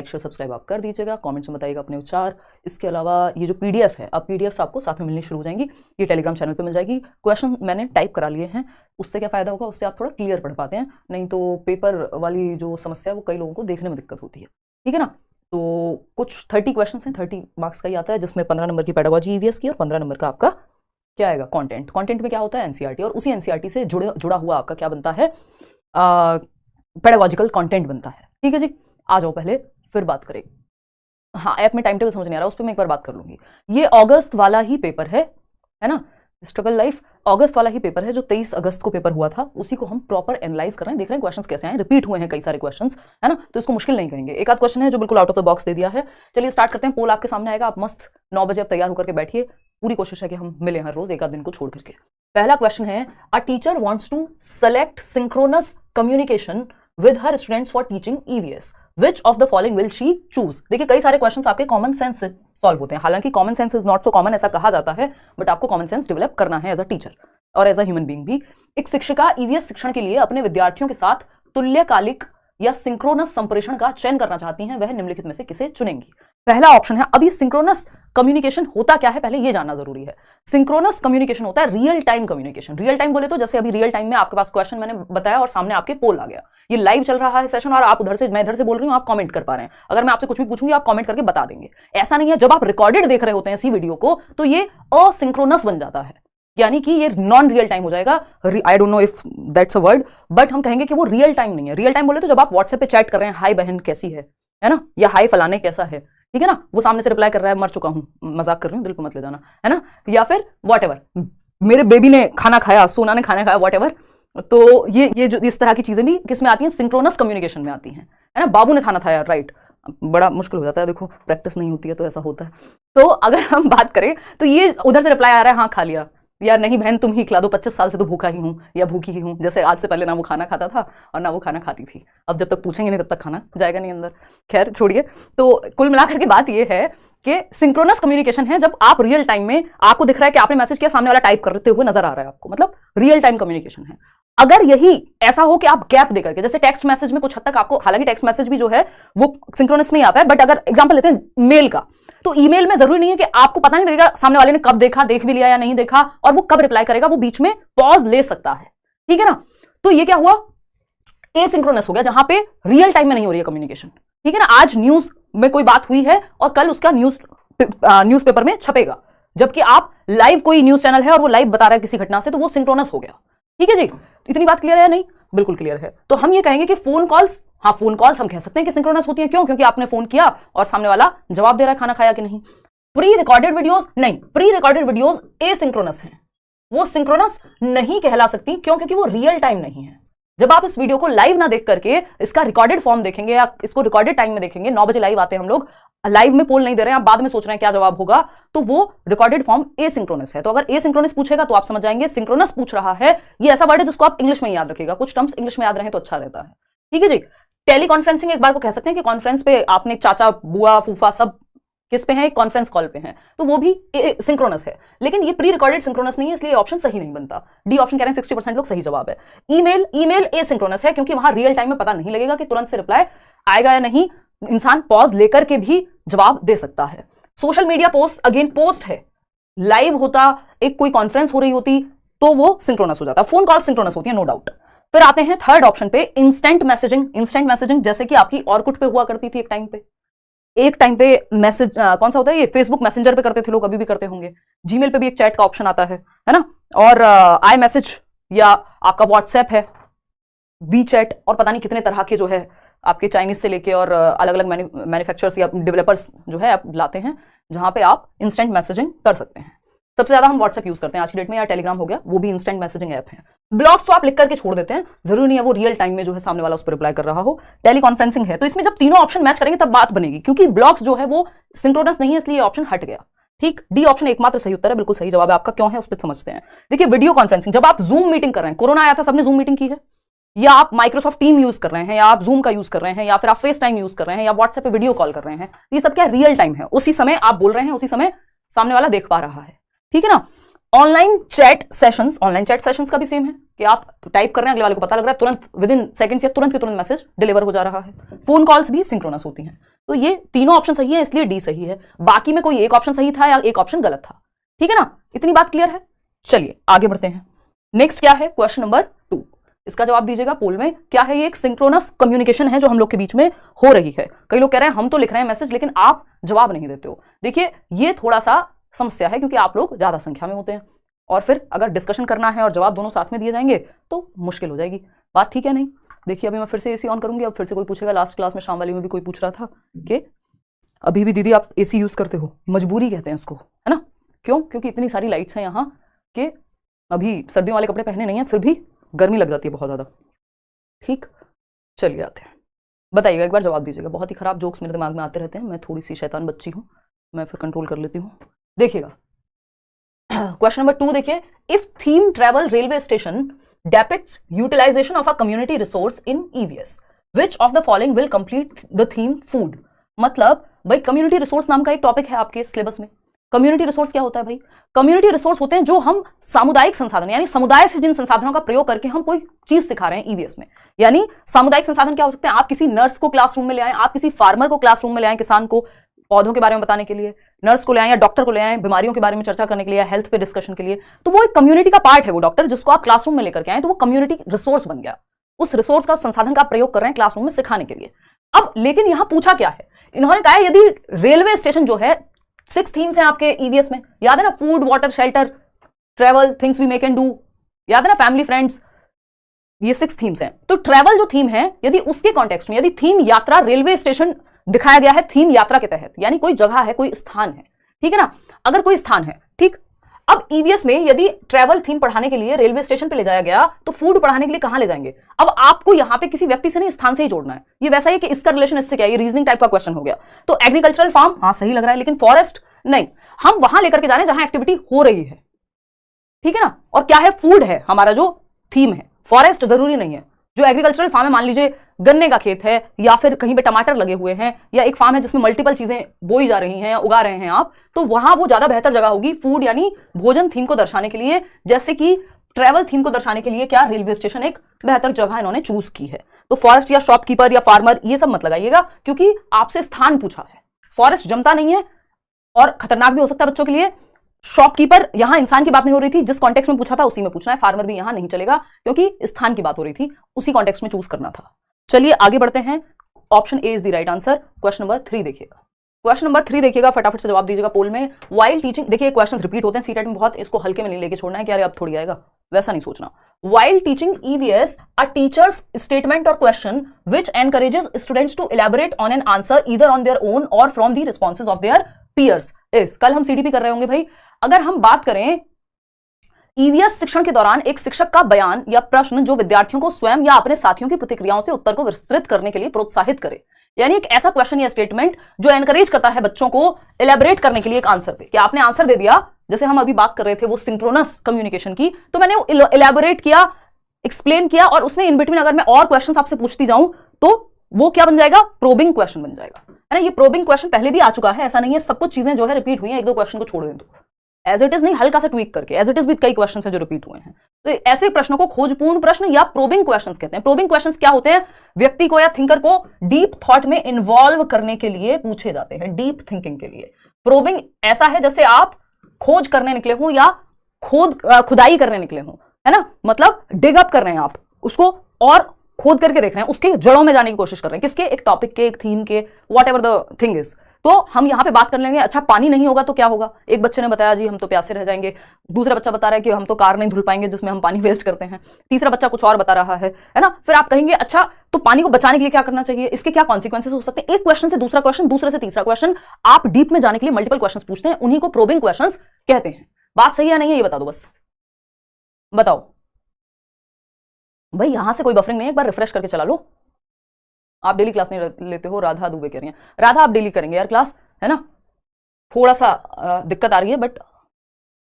Share subscribe आप कर दीजिएगा, कमेंट्स में बताइएगा अपने विचार। इसके अलावा ये जो पीडीएफ है, अब पीडीएफ आपको साथ में मिलनी शुरू हो जाएंगी, ये टेलीग्राम चैनल पे मिल जाएगी। क्वेश्चन मैंने टाइप करा लिए हैं, उससे क्या फायदा होगा, उससे आप थोड़ा क्लियर पढ़ पाते हैं, नहीं तो पेपर वाली जो समस्या है वो कई लोगों को देखने में दिक्कत होती है, ठीक है ना। तो कुछ 30 क्वेश्चन हैं, 30 मार्क्स का ही आता है, जिसमें 15 नंबर की पेडागोजी ईवीएस की और 15 नंबर का आपका क्या आएगा, कंटेंट। कंटेंट में क्या होता है, एनसीईआरटी, और उसी एनसीईआरटी से जुड़ा हुआ आपका क्या बनता है, पेडागोजिकल कंटेंट बनता है, ठीक है जी। आ जाओ पहले फिर बात करें। हाँ, ऐप में टाइम टेबल समझ नहीं आ रहा, उस पर मैं एक बार बात कर लूंगी। ये अगस्त वाला ही पेपर है ना, स्ट्रगल लाइफ अगस्त वाला ही पेपर है, जो 23 अगस्त को पेपर हुआ था, उसी को हम प्रॉपर एनालाइज कर रहे हैं, देख रहे हैं क्वेश्चंस कैसे आए, रिपीट हुए हैं कई सारे क्वेश्चंस, है ना, तो इसको मुश्किल नहीं कहेंगे। एक आध क्वेश्चन है जो बिल्कुल आउट ऑफ द बॉक्स दे दिया है। चलिए स्टार्ट करते हैं। पोल आपके सामने आएगा, आप मस्त 9 बजे अब तैयार होकर के बैठिए, पूरी कोशिश है कि हम मिले हर रोज, एक आध दिन को छोड़ करके। पहला क्वेश्चन है, a teacher wants to select synchronous communication with her students for teaching EVS, which of the following will she choose. देखिए कई सारे क्वेश्चंस आपके कॉमन सेंस से सॉल्व होते हैं, हालांकि common sense is not so common ऐसा कहा जाता है, बट आपको कॉमन सेंस डेवलप करना है एज अ टीचर और एज अ ह्यूमन बीइंग भी। एक शिक्षिका ईवीएस शिक्षण के लिए अपने विद्यार्थियों के साथ तुल्यकालिक या सिंक्रोनस संप्रेषण का चयन करना चाहती हैं, वह निम्नलिखित में से किसे चुनेंगी। पहला ऑप्शन है, अभी सिंक्रोनस कम्युनिकेशन होता क्या है पहले ये जानना जरूरी है। सिंक्रोनस कम्युनिकेशन होता है real time communication. Real time बोले तो जैसे अभी रियल टाइम में आपके पास क्वेश्चन मैंने बताया और सामने आपके पोल आ गया, ये लाइव चल रहा है सेशन, और आप उधर से, मैं इधर से बोल रही हूँ, आप कमेंट कर पा रहे हैं। अगर मैं आपसे कुछ भी पूछूंगी आप कमेंट करके बता देंगे। ऐसा नहीं है, जब आप रिकॉर्डेड देख रहे होते हैं इसी वीडियो को तो ये असिंक्रोनस बन जाता है, यानी कि ये नॉन रियल टाइम हो जाएगा। I don't know if that's a word, but हम कहेंगे कि वो रियल टाइम नहीं है। रियल टाइम बोले तो जब आप व्हाट्सएप पे चैट कर रहे हैं, हाय बहन कैसी है ना, या हाय फलाने कैसा है, ठीक है ना, वो सामने से रिप्लाई कर रहा है मर चुका हूं, मजाक कर रही हूं, दिल को मत ले जाना, है ना, या फिर व्हाटएवर, मेरे बेबी ने खाना खाया, सोना ने खाना खाया, व्हाटएवर। तो ये जो इस तरह की चीजें भी किस में आती हैं, सिंक्रोनस कम्युनिकेशन में आती हैं, है ना। बाबू ने खाना खाया, राइट, बड़ा मुश्किल हो जाता है, देखो प्रैक्टिस नहीं होती है तो ऐसा होता है। तो अगर हम बात करें तो ये उधर से रिप्लाई आ रहा है, हाँ खा लिया, या नहीं बहन तुम ही खिला दो, 25 साल से तो भूखा ही हूँ या भूखी ही हूँ, जैसे आज से पहले ना वो खाना खाता था और ना वो खाना खाती थी, अब जब तक पूछेंगे नहीं तब तक खाना जाएगा नहीं अंदर। खैर छोड़िए। तो कुल मिलाकर के बात ये है कि सिंक्रोनस कम्युनिकेशन है जब आप रियल टाइम में, आपको दिख रहा है कि आपने मैसेज किया, सामने वाला टाइप करते हुए नजर आ रहा है आपको, मतलब रियल टाइम कम्युनिकेशन है। अगर यही ऐसा हो कि आप गैप देकर के, जैसे टेक्स्ट मैसेज में कुछ हद तक आपको, हालांकि टेक्स्ट मैसेज भी जो है वो सिंक्रोनस में ही आता है, बट अगर एग्जांपल लेते हैं मेल का, तो ईमेल में जरूरी नहीं है कि आपको पता नहीं लगेगा सामने वाले ने कब देखा, देख भी लिया या नहीं देखा, और वो कब रिप्लाई करेगा, वो बीच में पॉज ले सकता है, ठीक है ना। तो ये क्या हुआ, एसिंक्रोनस हो गया, जहां पे रियल टाइम में नहीं हो रही है कम्युनिकेशन, ठीक है ना। आज न्यूज में कोई बात हुई है और कल उसका न्यूज़पेपर में छपेगा, जबकि आप लाइव, कोई न्यूज चैनल है और वो लाइव बता रहा है किसी घटना से, तो वो सिंक्रोनस हो गया, ठीक है जी। इतनी बात क्लियर है या नहीं, बिल्कुल क्लियर है। तो हम ये कहेंगे कि फोन कॉल्स, हाँ फोन कॉल्स हम कह सकते हैं कि सिंक्रोनस होती हैं, क्यों, क्योंकि आपने फोन किया और सामने वाला जवाब दे रहा है खाना खाया कि नहीं। प्री रिकॉर्डेड वीडियोस नहीं, प्री रिकॉर्डेड वीडियोस एसिंक्रोनस हैं, वो सिंक्रोनस नहीं कहला सकती, क्यों, क्योंकि वो रियल टाइम नहीं है। जब आप इस वीडियो को लाइव ना देख करके इसका रिकॉर्डेड फॉर्म देखेंगे या इसको रिकॉर्डेड टाइम में देखेंगे, 9 बजे लाइव आते हैं हम लोग, लाइव में पोल नहीं दे रहे हैं, आप बाद में सोच रहे हैं क्या जवाब होगा, तो वो रिकॉर्डेड फॉर्म एसिंक्रोनस है। तो अगर एसिंक्रोनस पूछेगा तो आप समझ जाएंगे सिंक्रोनस पूछ रहा है, ये ऐसा वर्ड है जिसको आप इंग्लिश में याद रखिएगा, कुछ टर्म्स इंग्लिश में याद रहे तो अच्छा रहता है, ठीक है जी। टेली कॉन्फ्रेंसिंग एक बार को कह सकते हैं कि कॉन्फ्रेंस पे आपने चाचा बुआ फूफा सब किस पे हैं, कॉन्फ्रेंस कॉल पे हैं, तो वो भी सिंक्रोनस है, लेकिन ये प्री रिकॉर्डेड सिंक्रोनस नहीं है, इसलिए ऑप्शन सही नहीं बनता। डी ऑप्शन कह रहे हैं 60% लोग सही जवाब है। ईमेल एसिंक्रोनस है, क्योंकि वहां रियल टाइम में पता नहीं लगेगा कि तुरंत से रिप्लाई आएगा या नहीं, इंसान पॉज लेकर के भी जवाब दे सकता है। Social media post, again post है, लाइव होता, एक कोई कॉन्फ्रेंस हो रही होती तो वो सिंक्रोनस हो जाता। फोन कॉल सिंक्रोनस होती है, नो डाउट। फिर आते हैं थर्ड ऑप्शन पे, इंस्टेंट मैसेजिंग। इंस्टेंट मैसेजिंग जैसे कि आपकी ऑर्कुट पे हुआ करती थी एक टाइम पे मैसेज कौन सा होता है, ये फेसबुक मैसेंजर पे करते थे लोग, अभी भी करते होंगे। जीमेल पे भी एक चैट का ऑप्शन आता है ना, और आई मैसेज या आपका व्हाट्सएप है, वी चैट, और पता नहीं कितने तरह के जो है आपके चाइनीज से लेके और अलग अलग मैन्युफैक्चरर्स या डेवलपर्स जो है आप लाते हैं, जहां पे आप इंस्टेंट मैसेजिंग कर सकते हैं। सबसे ज्यादा हम व्हाट्सएप यूज करते हैं आज की डेट में, या टेलीग्राम हो गया, वो भी इंस्टेंट मैसेजिंग ऐप है। ब्लॉग्स तो आप लिख करके छोड़ देते हैं, जरूरी नहीं है वो रियल टाइम में जो है सामने वाला उस पर रिप्लाई कर रहा हो। टेली कॉन्फ्रेंसिंग है, तो इसमें जब तीनों ऑप्शन मैच करेंगे तब बात बनेगी, क्योंकि ब्लॉग्स जो है वो सिंक्रोनस नहीं है, इसलिए ऑप्शन हट गया, ठीक। डी ऑप्शन एकमात्र सही उत्तर है, बिल्कुल सही जवाब है आपका, क्यों है उस पर समझते हैं। देखिए वीडियो कॉन्फ्रेंसिंग, जब आप जूम मीटिंग कर रहे हैं, कोरोना आया था सबने जूम मीटिंग की है, या आप माइक्रोसॉफ्ट टीम यूज कर रहे हैं, या आप जूम का यूज कर रहे हैं, या फिर आप फेस टाइम यूज कर रहे हैं, या व्हाट्सएप पे वीडियो कॉल कर रहे हैं, ये सब क्या रियल टाइम है, उसी समय आप बोल रहे हैं, उसी समय सामने वाला देख पा रहा है, ठीक है ना। ऑनलाइन चैट सेशंस का भी सेम है कि आप टाइप कर रहे हैं, अगले वाले को पता लग रहा है, तुरंत विद इन सेकंड्स या तुरंत के तुरंत मैसेज डिलीवर हो जा रहा है। फोन कॉल्स भी सिंक्रोनस होती हैं। तो ये तीनों ऑप्शन सही है, इसलिए डी सही है। बाकी में कोई एक ऑप्शन सही था या एक ऑप्शन गलत था। ठीक है ना, इतनी बात क्लियर है। चलिए आगे बढ़ते हैं। नेक्स्ट क्या है, क्वेश्चन नंबर 2। इसका जवाब दीजिएगा पोल में। क्या है ये? एक सिंक्रोनस कम्युनिकेशन है जो हम लोग के बीच में हो रही है। कई लोग कह रहे हैं हम तो लिख रहे हैं मैसेज लेकिन आप जवाब नहीं देते हो। देखिए ये थोड़ा सा समस्या है क्योंकि आप लोग ज्यादा संख्या में होते हैं और फिर अगर डिस्कशन करना है और जवाब दोनों साथ में दिए जाएंगे तो मुश्किल हो जाएगी बात। ठीक है नहीं? देखिए अभी मैं फिर से एसी ऑन करूंगी। अब फिर से कोई पूछेगा, लास्ट क्लास में शाम वाली में भी कोई पूछ रहा था कि अभी भी दीदी आप एसी यूज करते हो? मजबूरी कहते हैं इसको, है ना? क्यों? क्योंकि इतनी सारी लाइट्स हैं यहाँ कि अभी सर्दियों वाले कपड़े पहने नहीं हैं फिर भी गर्मी लग जाती है बहुत ज्यादा। ठीक, चलिए आते हैं। बताइएगा, एक बार जवाब दीजिएगा। बहुत ही खराब जोक्स मेरे दिमाग में आते रहते हैं, मैं थोड़ी सी शैतान बच्ची हूँ, मैं फिर कंट्रोल कर लेती हूँ। देखिएगा क्वेश्चन नंबर 2 देखिए। If theme travel railway station depicts utilization of a community resource in EVS, which of the following will complete the theme food. मतलब भाई कम्युनिटी रिसोर्स नाम का एक टॉपिक है आपके सिलेबस में। कम्युनिटी रिसोर्स क्या होता है भाई? कम्युनिटी रिसोर्स होते हैं जो हम सामुदायिक संसाधन यानी समुदाय से जिन संसाधनों का प्रयोग करके हम कोई चीज सिखा रहे हैं ईवीएस में। यानी सामुदायिक संसाधन क्या हो सकते हैं? आप किसी नर्स को क्लासरूम में ले आए, आप किसी फार्मर को क्लासरूम में ले आए किसान को पौधों के बारे में बताने के लिए, नर्स को ले आए या डॉक्टर को ले आए बीमारियों के बारे में चर्चा करने के लिए, हेल्थ पे डिस्कशन के लिए। तो वो एक कम्युनिटी का पार्ट है वो डॉक्टर, जिसको आप क्लासरूम में लेकर के आए तो वो कम्युनिटी रिसोर्स बन गया। उस रिसोर्स का संसाधन का प्रयोग कर रहे हैं क्लासरूम में सिखाने के लिए। अब लेकिन यहां पूछा क्या है, इन्होंने कहा यदि रेलवे स्टेशन जो है 6 थीम्स हैं आपके ईवीएस में, याद है ना? Food, water, shelter, travel, things we make and do, याद है ना? फैमिली, फ्रेंड्स, ये 6 थीम्स हैं। तो ट्रेवल जो थीम है यदि उसके कॉन्टेक्स्ट में यदि थीम यात्रा रेलवे स्टेशन दिखाया गया है थीम यात्रा के तहत, यानी कोई जगह है, कोई स्थान है, ठीक है ना? अगर कोई स्थान है, ठीक। अब ईवीएस में यदि ट्रेवल थीम पढ़ाने के लिए रेलवे स्टेशन पे ले जाया गया तो फूड पढ़ाने के लिए कहां ले जाएंगे? अब आपको यहां पे किसी व्यक्ति से नहीं स्थान से ही जोड़ना है। ये वैसा ही कि इसका रिलेशन इससे क्या है, ये रीजनिंग टाइप का क्वेश्चन हो गया। तो एग्रीकल्चरल फार्म, हाँ सही लग रहा है, लेकिन फॉरेस्ट नहीं, हम वहां लेकर के जा रहे हैं जहां एक्टिविटी हो रही है, ठीक है ना? और क्या है? फूड है हमारा जो थीम है, फॉरेस्ट जरूरी नहीं है। जो एग्रीकल्चरल फार्म है, मान लीजिए गन्ने का खेत है या फिर कहीं पे टमाटर लगे हुए हैं या एक फार्म है जिसमें मल्टीपल चीजें बोई जा रही हैं, उगा रहे हैं आप, तो वहां वो ज्यादा बेहतर जगह होगी फूड यानी भोजन थीम को दर्शाने के लिए। जैसे कि ट्रेवल थीम को दर्शाने के लिए क्या रेलवे स्टेशन एक बेहतर जगह इन्होंने चूज की है। तो फॉरेस्ट या शॉपकीपर या फार्मर ये सब मत लगाइएगा, क्योंकि आपसे स्थान पूछा है। फॉरेस्ट जमता नहीं है और खतरनाक भी हो सकता है बच्चों के लिए। शॉपकीपर, यहां इंसान की बात नहीं हो रही थी, जिस कॉन्टेक्स्ट में पूछा था उसी में पूछना है। फार्मर भी यहां नहीं चलेगा क्योंकि स्थान की बात हो रही थी, उसी कॉन्टेक्स्ट में चूज करना था। चलिए आगे बढ़ते हैं। Option A is the right answer. Question number 3 देखिएगा। क्वेश्चन नंबर 3 देखिएगा, फटाफट से जवाब दीजिएगा पोल में। वाइल टीचिंग, देखिए क्वेश्चंस रिपीट होते हैं सीटेट में बहुत, इसको हल्के में नहीं लेके छोड़ना है कि अरे अब थोड़ी आएगा, वैसा नहीं सोचना। While teaching EVS, a teacher's statement or question which encourages students to elaborate on an answer either on their own or from the responses of their peers is. कल हम सीडीपी कर रहे होंगे भाई। अगर हम बात करें ईवीएस शिक्षण के दौरान एक शिक्षक का बयान या प्रश्न जो विद्यार्थियों को स्वयं या अपने साथियों की प्रतिक्रियाओं से उत्तर को विस्तृत करने के लिए प्रोत्साहित करे, यानी एक ऐसा क्वेश्चन या स्टेटमेंट जो एनकरेज करता है बच्चों को इलैबोरेट करने के लिए एक आंसर पे। कि आपने आंसर दे दिया, जैसे हम अभी बात कर रहे थे वो सिंक्रोनस कम्युनिकेशन की, तो मैंने इलैबोरेट किया, एक्सप्लेन किया, और उसमें इन बिटवीन अगर मैं और क्वेश्चन आपसे पूछती जाऊं तो वो क्या बन जाएगा? प्रोबिंग क्वेश्चन बन जाएगा, है ना? ये प्रोबिंग क्वेश्चन पहले भी आ चुका है, ऐसा नहीं है सब कुछ चीजें जो है रिपीट हुई हैं, एक दो क्वेश्चन को छोड़ दें तो एज इट इज नहीं, हल्का सा ट्वीक करके। एज इट इज भी कई क्वेश्चन है जो रिपीट हुए हैं। तो ऐसे प्रश्नों को खोजपूर्ण प्रश्न या प्रोबिंग क्वेश्चंस कहते हैं। प्रोबिंग क्वेश्चंस क्या होते हैं? व्यक्ति को या थिंकर को डीप थॉट में इन्वॉल्व करने के लिए पूछे जाते हैं, डीप थिंकिंग के लिए। प्रोबिंग ऐसा है जैसे आप खोज करने निकले हो या खुदाई करने निकले हो, है ना? मतलब डिग अप कर रहे हैं आप उसको और खोद करके देख रहे हैं, उसके जड़ों में जाने की कोशिश कर रहे हैं। किसके? एक टॉपिक के, एक थीम के, what ever the thing is. तो हम यहां पे बात कर लेंगे, अच्छा पानी नहीं होगा तो क्या होगा? एक बच्चे ने बताया जी हम तो प्यासे रह जाएंगे। दूसरा बच्चा बता रहा है कि हम तो कार नहीं धुल पाएंगे जिसमें हम पानी वेस्ट करते हैं। तीसरा बच्चा कुछ और बता रहा है ना? फिर आप कहेंगे अच्छा तो पानी को बचाने के लिए क्या करना चाहिए, इसके क्या कॉन्सिक्वेंसेस हो सकते हैं। एक क्वेश्चन से दूसरा क्वेश्चन, दूसरे से तीसरा क्वेश्चन, आप डीप में जाने के लिए मल्टीपल क्वेश्चन पूछते हैं, उन्हीं को प्रोबिंग क्वेश्चन कहते हैं। बात सही है नहीं है ये बता दो, बस बताओ भाई। यहां से कोई बफरिंग नहीं है, एक बार रिफ्रेश करके चला लो। आप डेली क्लास नहीं लेते हो, राधा दुबे कह रही हैं। राधा आप डेली करेंगे यार क्लास, है ना? थोड़ा सा दिक्कत आ रही है बट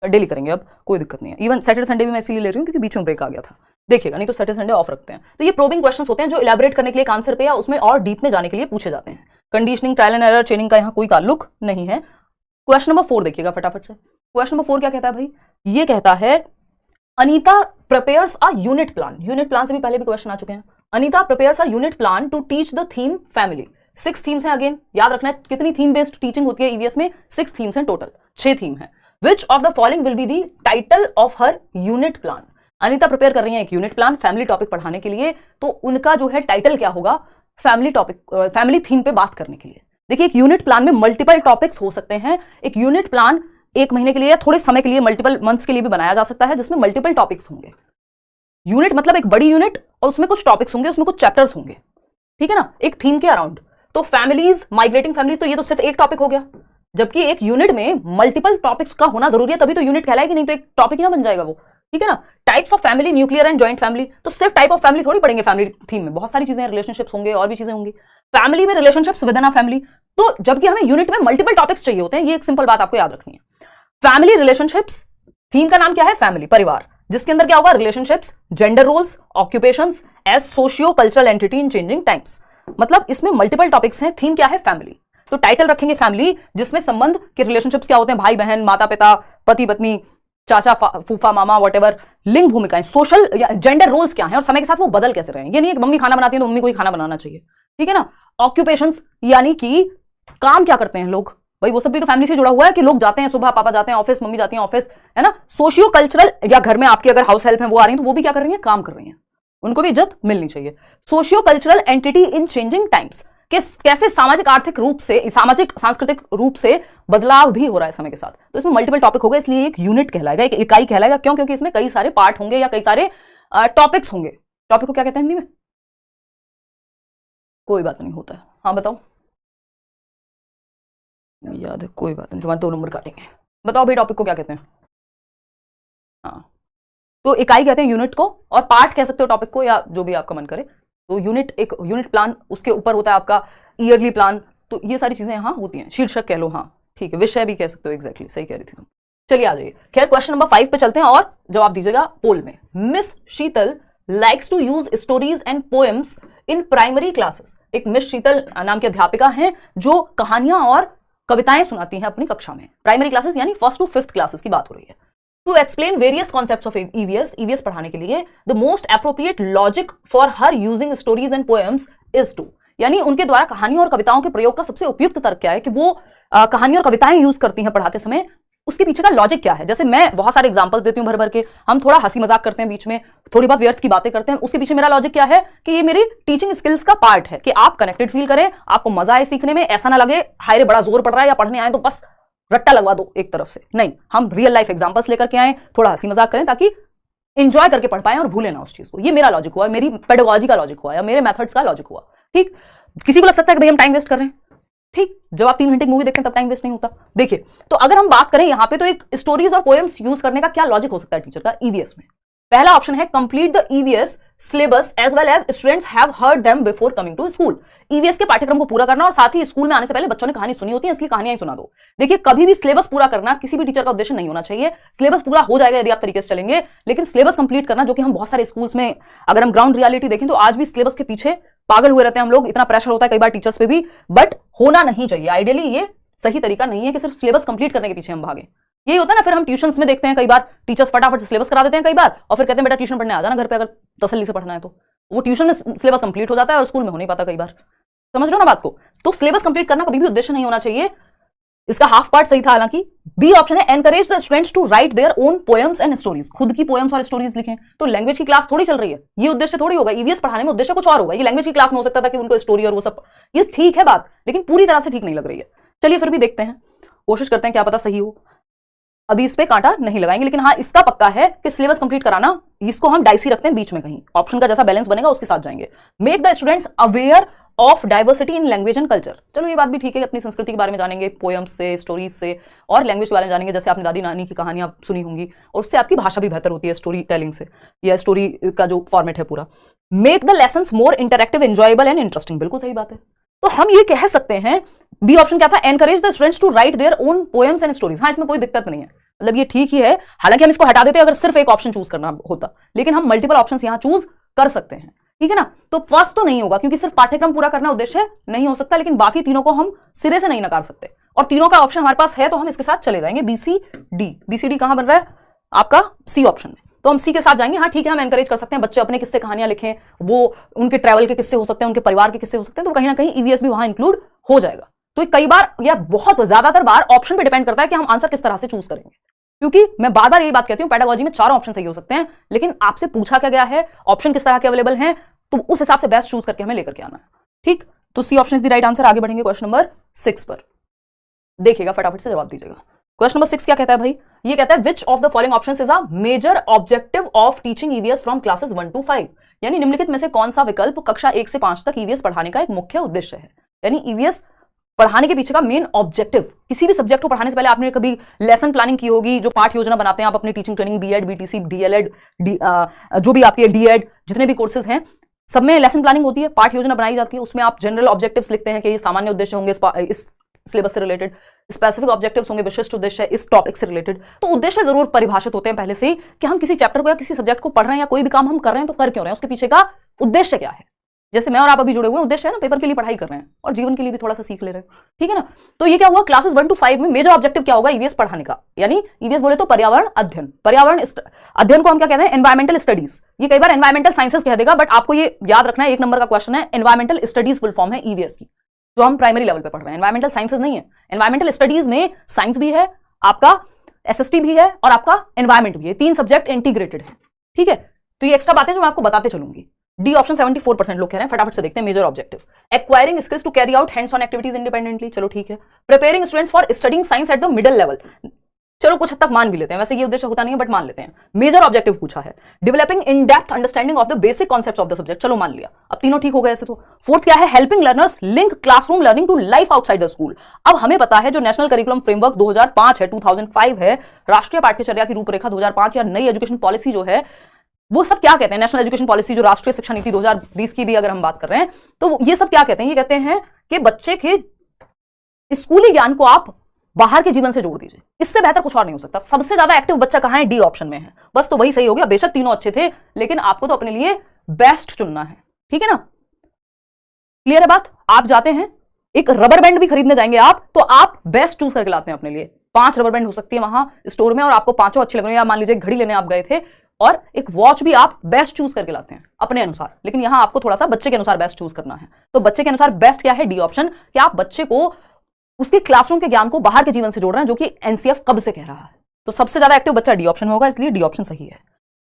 डेली करेंगे, अब कोई दिक्कत नहीं है। इवन सैटरडे संडे भी मैं इसीलिए ले रही हूँ क्योंकि बीच में ब्रेक आ गया था, देखिएगा, नहीं तो सैटरडे संडे ऑफ रखते हैं। तो ये प्रोबिंग क्वेश्चंस होते हैं जो इलैबोरेट करने के लिए एक आंसर पे या उसमें और डीप में जाने के लिए पूछे जाते हैं। Conditioning, trial and error, training का यहाँ कोई ताल्लुक नहीं है। क्वेश्चन नंबर 4 देखिएगा फटाफट से। क्वेश्चन नंबर 4 क्या कहता है भाई? ये कहता है Anita prepares a unit plan. Unit plan से भी पहले भी क्वेश्चन आ चुके हैं। Anita prepares a unit plan to teach the theme family. 6 themes हैं, अगेन याद रखना है कितनी थीम बेस्ड टीचिंग होती है ईवीएस में, 6 थीम्स हैं टोटल, 6 थीम है। Which of the following will be the title of her unit plan. Anita prepare कर रही है एक यूनिट प्लान फैमिली टॉपिक पढ़ाने के लिए, तो उनका जो है टाइटल क्या होगा, फैमिली टॉपिक, फैमिली थीम पे बात करने के लिए। देखिए एक यूनिट प्लान में मल्टीपल टॉपिक्स हो सकते हैं। एक यूनिट प्लान 1 महीने के लिए या थोड़े समय के लिए, मल्टीपल मंथ्स के लिए भी बनाया जा सकता है, जिसमें मल्टीपल टॉपिक्स होंगे। यूनिट मतलब एक बड़ी यूनिट और उसमें कुछ टॉपिक्स होंगे, उसमें कुछ चैप्टर्स होंगे, ठीक है ना, एक थीम के अराउंड। तो फैमिलीज, माइग्रेटिंग फैमिलीज, तो ये तो सिर्फ एक टॉपिक हो गया, जबकि एक यूनिट में मल्टीपल टॉपिक्स का होना जरूरी है, तभी तो यूनिट कहलाएगी, नहीं तो एक टॉपिक ही ना बन जाएगा वो, ठीक है ना। Types of family, nuclear and joint family, तो सिर्फ टाइप ऑफ फैमिली थोड़ी पढ़ेंगे फैमिली थीम में, बहुत सारी चीजें, रिलेशनशिप्स होंगे और भी चीजें होंगी। फैमिली में relationships with in a family, तो जबकि हमें यूनिट में मल्टीपल टॉपिक्स चाहिए होते हैं, ये एक सिंपल बात आपको याद रखनी है। फैमिली रिलेशनशिप्स, थीम का नाम क्या है, फैमिली, परिवार, जिसके अंदर क्या होगा, relationships, gender roles, occupations as socio cultural entity in changing times. मतलब इसमें मल्टीपल टॉपिक्स हैं, थीम क्या है, फैमिली। तो टाइटल रखेंगे फैमिली, जिसमें संबंध के रिलेशनशिप्स क्या होते हैं, भाई बहन, माता पिता, पति पत्नी, चाचा फूफा मामा, व्हाटएवर, लिंग भूमिकाएं, सोशल या जेंडर रोल्स क्या हैं और समय के साथ वो बदल कैसे रहे हैं। ये नहीं है कि मम्मी खाना बनाती है तो मम्मी को ही खाना बनाना चाहिए, ठीक है ना। ऑक्यूपेशंस यानी कि काम क्या करते हैं लोग, भाई वो सब भी तो फैमिली से जुड़ा हुआ है कि लोग जाते हैं सुबह, पापा जाते हैं ऑफिस, मम्मी जाती है ऑफिस, है ना। सोशियो कल्चरल, या घर में आपकी अगर हाउस हेल्प है वो आ रही है तो वो भी क्या कर रही है, काम कर रही है, उनको भी इज्जत मिलनी चाहिए। Socio cultural entity in changing times, कैसे सामाजिक आर्थिक रूप से, सामाजिक सांस्कृतिक रूप से बदलाव भी हो रहा है समय के साथ। तो इसमें मल्टीपल टॉपिक होगा, इसलिए एक यूनिट कहलाएगा, एक इकाई कहलाएगा। क्यों? क्योंकि इसमें कई सारे पार्ट होंगे या कई सारे टॉपिक्स होंगे। टॉपिक को क्या कहते हैं हिंदी में, कोई बात नहीं होता है, हाँ बताओ, याद है, कोई बात नहीं, तुम्हारे 2 नंबर काटेंगे। बताओ भाई टॉपिक को क्या कहते हैं। हाँ, तो इकाई कहते हैं यूनिट को, और पार्ट कह सकते हो टॉपिक को, या जो भी आपका मन करे। तो यूनिट, एक यूनिट प्लान, उसके ऊपर होता है आपका ईयरली प्लान। तो ये सारी चीजें यहाँ होती हैं, शीर्षक कह लो, हाँ ठीक है, विषय भी कह सकते हो, एग्जैक्टली सही कह रही थी तुम। चलिए आ जाइए, खैर क्वेश्चन नंबर 5 पे चलते हैं और जवाब दीजिएगा पोल में। Miss Sheetal likes to use stories and poems in primary classes. एक मिस शीतल नाम की अध्यापिका हैं जो कहानियां और कविताएं सुनाती हैं अपनी कक्षा में। प्राइमरी क्लासेस यानी 1st to 5th क्लासेस की बात हो रही है। To explain various concepts of EVS पढ़ाने के लिए the most appropriate logic for her using stories and poems is to, यानी उनके द्वारा कहानियों और कविताओं के प्रयोग का सबसे उपयुक्त तर्क क्या है कि वो कहानी और कविताएं यूज करती हैं पढ़ाते समय, उसके पीछे का लॉजिक क्या है। जैसे मैं बहुत सारे एग्जांपल्स देती हूँ भर भर के, हम थोड़ा हंसी मजाक करते हैं बीच में, थोड़ी बहुत व्यर्थ की बातें करते हैं, उसके पीछे मेरा लॉजिक क्या है कि ये मेरी टीचिंग स्किल्स का पार्ट है कि आप कनेक्टेड फील करें, आपको मजा आए सीखने में, ऐसा ना लगे हाय रे बड़ा जोर पड़ रहा है या पढ़ने आए तो बस रट्टा लगवा दो एक तरफ से। नहीं, हम रियल लाइफ एग्जांपल्स लेकर के आए, थोड़ा हंसी मजाक करें ताकि एंजॉय करके पढ़ पाए और भूले ना उस चीज को। ये मेरा लॉजिक हुआ, मेरी पेडागोजी का लॉजिक हुआ या मेरे मेथड्स का लॉजिक हुआ। ठीक, किसी को लग सकता है कि भाई हम टाइम वेस्ट कर रहे हैं, ठीक, जब आप 3 घंटे की मूवी देखते हैं तब टाइम वेस्ट नहीं होता। देखिए, तो अगर हम बात करें यहाँ पे तो एक स्टोरीज और पोएम्स यूज करने का क्या लॉजिक हो सकता है टीचर का ईवीएस में। पहला ऑप्शन है complete the EVS syllabus as well as students have heard them before coming to school. EVS के पाठ्यक्रम को पूरा करना और साथ ही स्कूल में आने से पहले बच्चों ने कहानी सुनी होती है, इसलिए कहानियां ही सुना दो। देखिए, कभी भी सिलेबस पूरा करना किसी भी टीचर का उद्देश्य नहीं होना चाहिए। सिलेबस पूरा हो जाएगा यदि आप तरीके से चलेंगे, लेकिन सिलेबस कंप्लीट करना, जो कि हम बहुत सारे स्कूल्स में अगर हम ग्राउंड रियलिटी देखें तो आज भी सिलेबस के पीछे पागल हुए रहते हैं हम लोग, इतना प्रेशर होता है कई बार टीचर्स पे भी, बट होना नहीं चाहिए। आइडियली ये सही तरीका नहीं है कि सिर्फ सिलेबस कंप्लीट करने के पीछे हम भागें। यही होता है ना, फिर हम ट्यूशंस में देखते हैं कई बार टीचर्स फटाफट से सिलेबस करा देते हैं कई बार, और फिर कहते हैं बेटा ट्यूशन पढ़ने आ जाना घर पे अगर तसल्ली से पढ़ना है तो। वो ट्यूशन में सिलेबस कंप्लीट हो जाता है और स्कूल में हो नहीं पाता कई बार। समझ रहे हो ना बात को। तो सिलेबस कंप्लीट करना कभी भी उद्देश्य नहीं होना चाहिए। इसका हाफ पार्ट सही था हालांकि। बी ऑप्शन है encourage the students to write their own poems and stories, खुद की पोएम्स और स्टोरीज लिखें। तो लैंग्वेज की क्लास थोड़ी चल रही है, ये उद्देश्य थोड़ी होगा। ईवीएस पढ़ाने में उद्देश्य कुछ और होगा। ये लैंग्वेज की क्लास में हो सकता था कि उनको स्टोरी और वो सब, ये ठीक है बात, लेकिन पूरी तरह से ठीक नहीं लग रही है। चलिए फिर भी देखते हैं, कोशिश करते हैं, क्या पता सही हो। अभी इस पे कांटा नहीं लगाएंगे, लेकिन हाँ इसका पक्का है कि सिलेबस कंप्लीट कराना, इसको हम डाइसी रखते हैं बीच में कहीं, ऑप्शन का जैसा बैलेंस बनेगा उसके साथ जाएंगे। Make the students aware of diversity in language and culture. चलो ये बात भी ठीक है, अपनी संस्कृति के बारे में जानेंगे पोएम्स से, स्टोरीज से, और लैंग्वेज के बारे में जानेंगे, जैसे आपने दादी नानी की कहानियां सुनी होंगी और उससे आपकी भाषा भी बेहतर होती है स्टोरी टेलिंग से, या स्टोरी का जो फॉर्मेट है पूरा। Make the lessons more interactive, enjoyable and interesting, बिल्कुल सही बात है। तो हम ये कह सकते हैं, बी ऑप्शन क्या था, encourage the students to write their own poems and stories. हाँ, इसमें कोई दिक्कत नहीं है, मतलब ये ठीक ही है। हालांकि हम इसको हटा देते अगर सिर्फ एक ऑप्शन चूज करना होता, लेकिन हम मल्टीपल ऑप्शन यहां चूज कर सकते हैं, ठीक है ना। तो फर्स्ट तो नहीं होगा क्योंकि सिर्फ पाठ्यक्रम पूरा करना उद्देश्य नहीं हो सकता, लेकिन बाकी तीनों को हम सिरे से नहीं नकार सकते, और तीनों का ऑप्शन हमारे पास है तो हम इसके साथ चले जाएंगे। बीसीडी, बीसीडी कहां बन रहा है, आपका सी ऑप्शन में। तो हम सी के साथ जाएंगे। हाँ ठीक है, हम एनकरेज कर सकते हैं बच्चे अपने किस्से कहानियां लिखें, वो उनके ट्रैवल के किस्से हो सकते हैं, उनके परिवार के किस्से हो सकते हैं, तो कहीं ना कहीं ईवीएस भी वहां इंक्लूड हो जाएगा। तो कई बार या बहुत ज्यादातर बार ऑप्शन पे डिपेंड करता है कि हम आंसर किस तरह से चूज करेंगे, क्योंकि मैं बार बार यही बात कहती हूं पेडागोजी में 4 ऑप्शन सही हो सकते हैं, लेकिन आपसे पूछा क्या गया है, ऑप्शन किस तरह के अवेलेबल हैं, तो उस हिसाब से बेस्ट चूज करके हमें लेकर के आना है। ठीक, तो C option is the right answer. आगे बढ़ेंगे क्वेश्चन नंबर 6 पर, देखिएगा फटाफट से जवाब दीजिएगा। क्वेश्चन नंबर 6 क्या कहता है भाई, ये कहता है which of the following options is a major objective of teaching EVS from classes 1 to 5, यानी निम्नलिखित में से कौन सा विकल्प कक्षा 1 से 5 तक ईवीएस पढ़ाने का एक मुख्य उद्देश्य है। यानी ईवीएस पढ़ाने के पीछे का मेन ऑब्जेक्टिव, किसी भी सब्जेक्ट को पढ़ाने से पहले आपने कभी लेसन प्लानिंग की होगी, जो पाठ योजना बनाते हैं आप अपनी teaching training, B Ed, BTC, D El Ed, जो भी आपके डीएड, जितने भी कोर्सेज हैं सब में लेसन प्लानिंग होती है, पाठ योजना बनाई जाती है। उसमें आप जनरल ऑब्जेक्टिव्स लिखते हैं कि ये सामान्य उद्देश्य होंगे इस सिलेबस से रिलेटेड, स्पेसिफिक ऑब्जेक्टिव्स होंगे विशिष्ट उद्देश्य इस टॉपिक से रिलेटेड। तो उद्देश्य जरूर परिभाषित होते हैं पहले से ही कि हम किसी चैप्टर को या किसी सब्जेक्ट को पढ़ रहे हैं या कोई भी काम हम कर रहे हैं तो कर क्यों रहे हैं, उसके पीछे का उद्देश्य क्या है। जैसे मैं और आप अभी जुड़े हुए हैं, उद्देश्य है ना पेपर के लिए पढ़ाई कर रहे हैं और जीवन के लिए भी थोड़ा सा सीख ले रहे हैं, ठीक है ना। तो ये क्या हुआ, क्लासेस 1 to 5 में मेजर ऑब्जेक्टिव क्या होगा ईवीएस पढ़ाने का, यानी ईवीएस बोले तो पर्यावरण अध्ययन। पर्यावरण अध्ययन को हम क्या कहते हैं, एनवायरमेंटल स्टडीज। ये कई बार एनवायरमेंटल साइंसेस कह देगा, बट आपको ये याद रखना है, 1 नंबर का क्वेश्चन है, एनवायरमेंटल स्टडीज फुल फॉर्म है ईवीएस की, जो हम प्राइमरी लेवल पे पढ़ रहे हैं। एनवायरमेंटल साइंसेस नहीं है, एनवायरमेंटल स्टडीज में साइंस भी है, आपका एसएसटी भी है और आपका एनवायरमेंट भी है, 3 सब्जेक्ट इंटीग्रेटेड है, ठीक है। तो ये एक्स्ट्रा बातें जो मैं आपको बताते चलूंगी। डी ऑप्शन 74% लोग कह रहे हैं, फटाफट से देखते हैं। Major objective acquiring skills to carry out hands on activities independently, चलो ठीक है। Preparing students for studying science at the middle level, चलो कुछ हद तक मान भी लेते हैं, वैसे ये उद्देश्य होता नहीं है बट मान लेते हैं। मेजर ऑब्जेक्टिव पूछा है, developing in depth understanding of the basic concepts of the subject, चलो मान लिया, अब तीनों ठीक हो गए ऐसे तो। फोर्थ क्या है, helping learners link classroom learning to life outside the school. अब हमें पता है जो नेशनल करिकुलम फ्रेमवर्क 2005 है, 2005 है, राष्ट्रीय पाठ्यचर्या की रूपरेखा 2005 या नई एजुकेशन पॉलिसी जो है, वो सब क्या कहते हैं, नेशनल एजुकेशन पॉलिसी जो राष्ट्रीय शिक्षा नीति 2020 की भी अगर हम बात कर रहे हैं, तो ये सब क्या कहते हैं, ये कहते हैं कि बच्चे के स्कूली ज्ञान को आप बाहर के जीवन से जोड़ दीजिए, इससे बेहतर कुछ और नहीं हो सकता। सबसे ज्यादा एक्टिव बच्चा कहां है, डी ऑप्शन में है, बस तो वही सही हो गया। बेशक तीनों अच्छे थे, लेकिन आपको तो अपने लिए बेस्ट चुनना है, ठीक है ना। क्लियर है बात। आप जाते हैं एक रबर बैंड भी खरीदने जाएंगे आप, तो आप बेस्ट चूज करके लाते हैं अपने लिए। 5 रबर बैंड हो सकती है वहां स्टोर में और आपको 5 अच्छे लग रहे हैं, या मान लीजिए घड़ी लेने आप गए थे और एक वॉच भी आप बेस्ट चूज करके लाते हैं अपने अनुसार, लेकिन यहां आपको थोड़ा सा बच्चे के अनुसार बेस्ट चूज करना है। तो बच्चे के अनुसार बेस्ट क्या है, डी ऑप्शन, कि आप बच्चे को उसके क्लासरूम के ज्ञान को बाहर के जीवन से जोड़ रहे हैं, जो कि एनसीएफ कब से कह रहा है। तो सबसे ज्यादा एक्टिव बच्चा डी ऑप्शन होगा, इसलिए डी ऑप्शन सही है।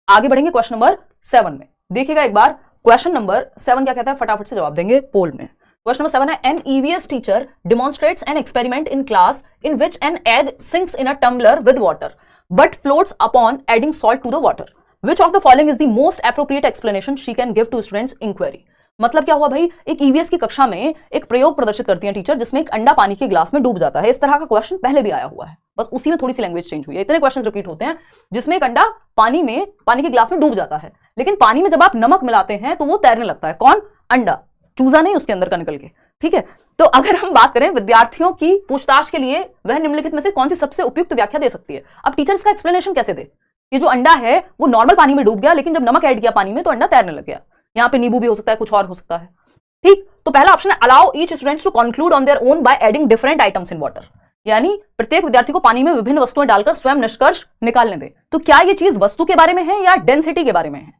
आगे बढ़ेंगे क्वेश्चन नंबर 7 में, देखिएगा एक बार क्वेश्चन नंबर 7 क्या कहता है, फटाफट से जवाब देंगे पोल में। क्वेश्चन नंबर 7 है, an EVS teacher demonstrates an experiment in class in which an egg sinks in a tumbler with water but floats upon adding salt to the water, which of the following is the most appropriate explanation she can give to students inquiry. मतलब क्या हुआ भाई, एक EVS की कक्षा में एक प्रयोग प्रदर्शित करती है टीचर, जिसमें एक अंडा पानी के ग्लास में डूब जाता है। इस तरह का क्वेश्चन पहले भी आया हुआ है, बस उसी में थोड़ी सी लैंग्वेज चेंज हुई है। इतने क्वेश्चन रिपीट होते हैं जिसमें एक अंडा पानी के ग्लास में डूब जाता है, लेकिन पानी में जब आप नमक मिलाते हैं तो वो तैरने लगता है। कौन, अंडा, चूजा नहीं उसके अंदर का निकल के, ठीक है। तो अगर हम बात करें विद्यार्थियों की पूछताछ के लिए, वह निम्नलिखित में से कौन सी सबसे उपयुक्त व्याख्या दे सकती है। अब टीचर इसका एक्सप्लेनेशन कैसे दे, ये जो अंडा है वो नॉर्मल पानी में डूब गया, लेकिन जब नमक ऐड किया पानी में तो अंडा तैरने लग गया। यहाँ पे नींबू भी हो सकता है, कुछ और हो सकता है, ठीक। तो पहला ऑप्शन है, allow each students to conclude on their own by adding different items in water, यानी प्रत्येक विद्यार्थी को पानी में विभिन्न वस्तुएं डालकर स्वयं निष्कर्ष निकालने दे। तो क्या ये चीज वस्तु के बारे में है या डेंसिटी के बारे में है।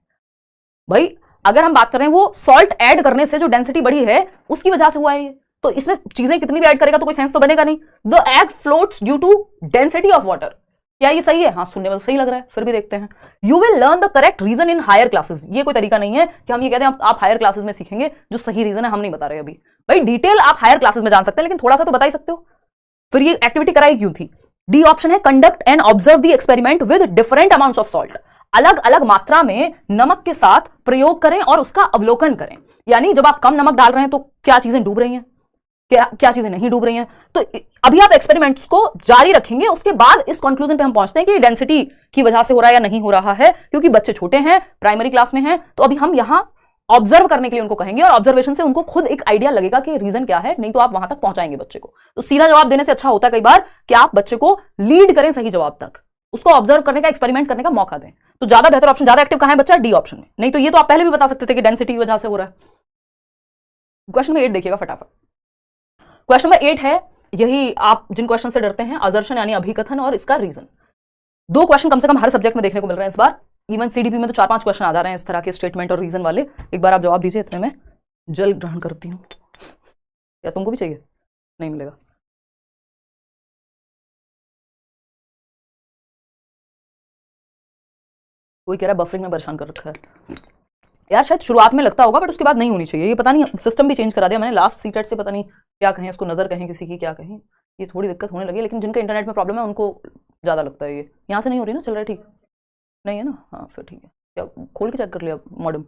भाई अगर हम बात कर रहे हैं वो सॉल्ट ऐड करने से जो डेंसिटी बढ़ी है उसकी वजह से हुआ है ये, तो इसमें चीजें कितनी भी ऐड करेगा तो कोई सेंस तो बनेगा नहीं। The egg floats due to density of water, क्या ये सही है, हाँ सुनने में तो सही लग रहा है, फिर भी देखते हैं। You will learn the correct reason in higher classes, ये कोई तरीका नहीं है कि हम ये कहते हैं आप हायर क्लासेस में सीखेंगे, जो सही रीजन है हम नहीं बता रहे अभी। भाई डिटेल आप हायर क्लासेस में जान सकते हैं, लेकिन थोड़ा सा तो बता ही सकते हो। फिर ये एक्टिविटी कराई क्यों थी। डी ऑप्शन है, conduct and observe the experiment with different amounts of salt, अलग अलग मात्रा में नमक के साथ प्रयोग करें और उसका अवलोकन करें। यानी जब आप कम नमक डाल रहे हैं तो क्या चीजें डूब रही हैं, क्या चीजें नहीं डूब रही हैं। तो अभी आप एक्सपेरिमेंट्स को जारी रखेंगे, उसके बाद इस कंक्लूजन पे हम पहुंचते हैं कि डेंसिटी की वजह से हो रहा है या नहीं हो रहा है, क्योंकि बच्चे छोटे हैं, प्राइमरी क्लास में हैं। तो अभी हम यहां ऑब्जर्व करने के लिए उनको कहेंगे और ऑब्जर्वेशन से उनको खुद एक आइडिया लगेगा कि रीजन क्या है, नहीं तो आप वहां तक पहुंचाएंगे बच्चे को। तो सीधा जवाब देने से अच्छा होता है कई बार कि आप बच्चे को लीड करें सही जवाब तक, उसको ऑब्जर्व करने का, एक्सपेरिमेंट करने का मौका दें। तो ज्यादा बेहतर ऑप्शन, ज्यादा एक्टिव कहां है बच्चा, डी ऑप्शन में। नहीं तो ये तो आप पहले भी बता सकते थे कि डेंसिटी की वजह से हो रहा है। क्वेश्चन नंबर 8 देखिएगा फटाफट। क्वेश्चन नंबर 8 है, यही आप जिन क्वेश्चन से डरते हैं, असर्शन यानी अभिकथन और इसका रीजन। 2 क्वेश्चन कम से कम हर सब्जेक्ट में देखने को मिल रहे हैं इस बार। इवन सीडीपी में तो 4-5 क्वेश्चन आ जा रहे हैं इस तरह के स्टेटमेंट और रीजन वाले। एक बार आप जवाब दीजिए, इतने में जल ग्रहण करती हूँ। क्या तुमको भी चाहिए? नहीं मिलेगा। कोई कह रहा है बफरिंग में परेशान कर रखा है यार, शायद शुरुआत में लगता होगा बट उसके बाद नहीं होनी चाहिए। ये पता नहीं सिस्टम भी चेंज करा दिया मैंने लास्ट सीटेट से, पता नहीं क्या कहें उसको, नजर कहें किसी की, क्या कहें, ये थोड़ी दिक्कत होने लगी। लेकिन जिनके इंटरनेट में प्रॉब्लम है उनको ज़्यादा लगता है। ये यहाँ से नहीं हो रही ना, चल रहा है ठीक नहीं है ना? हाँ फिर ठीक है। क्या खोल के चेक कर लिया मॉडम?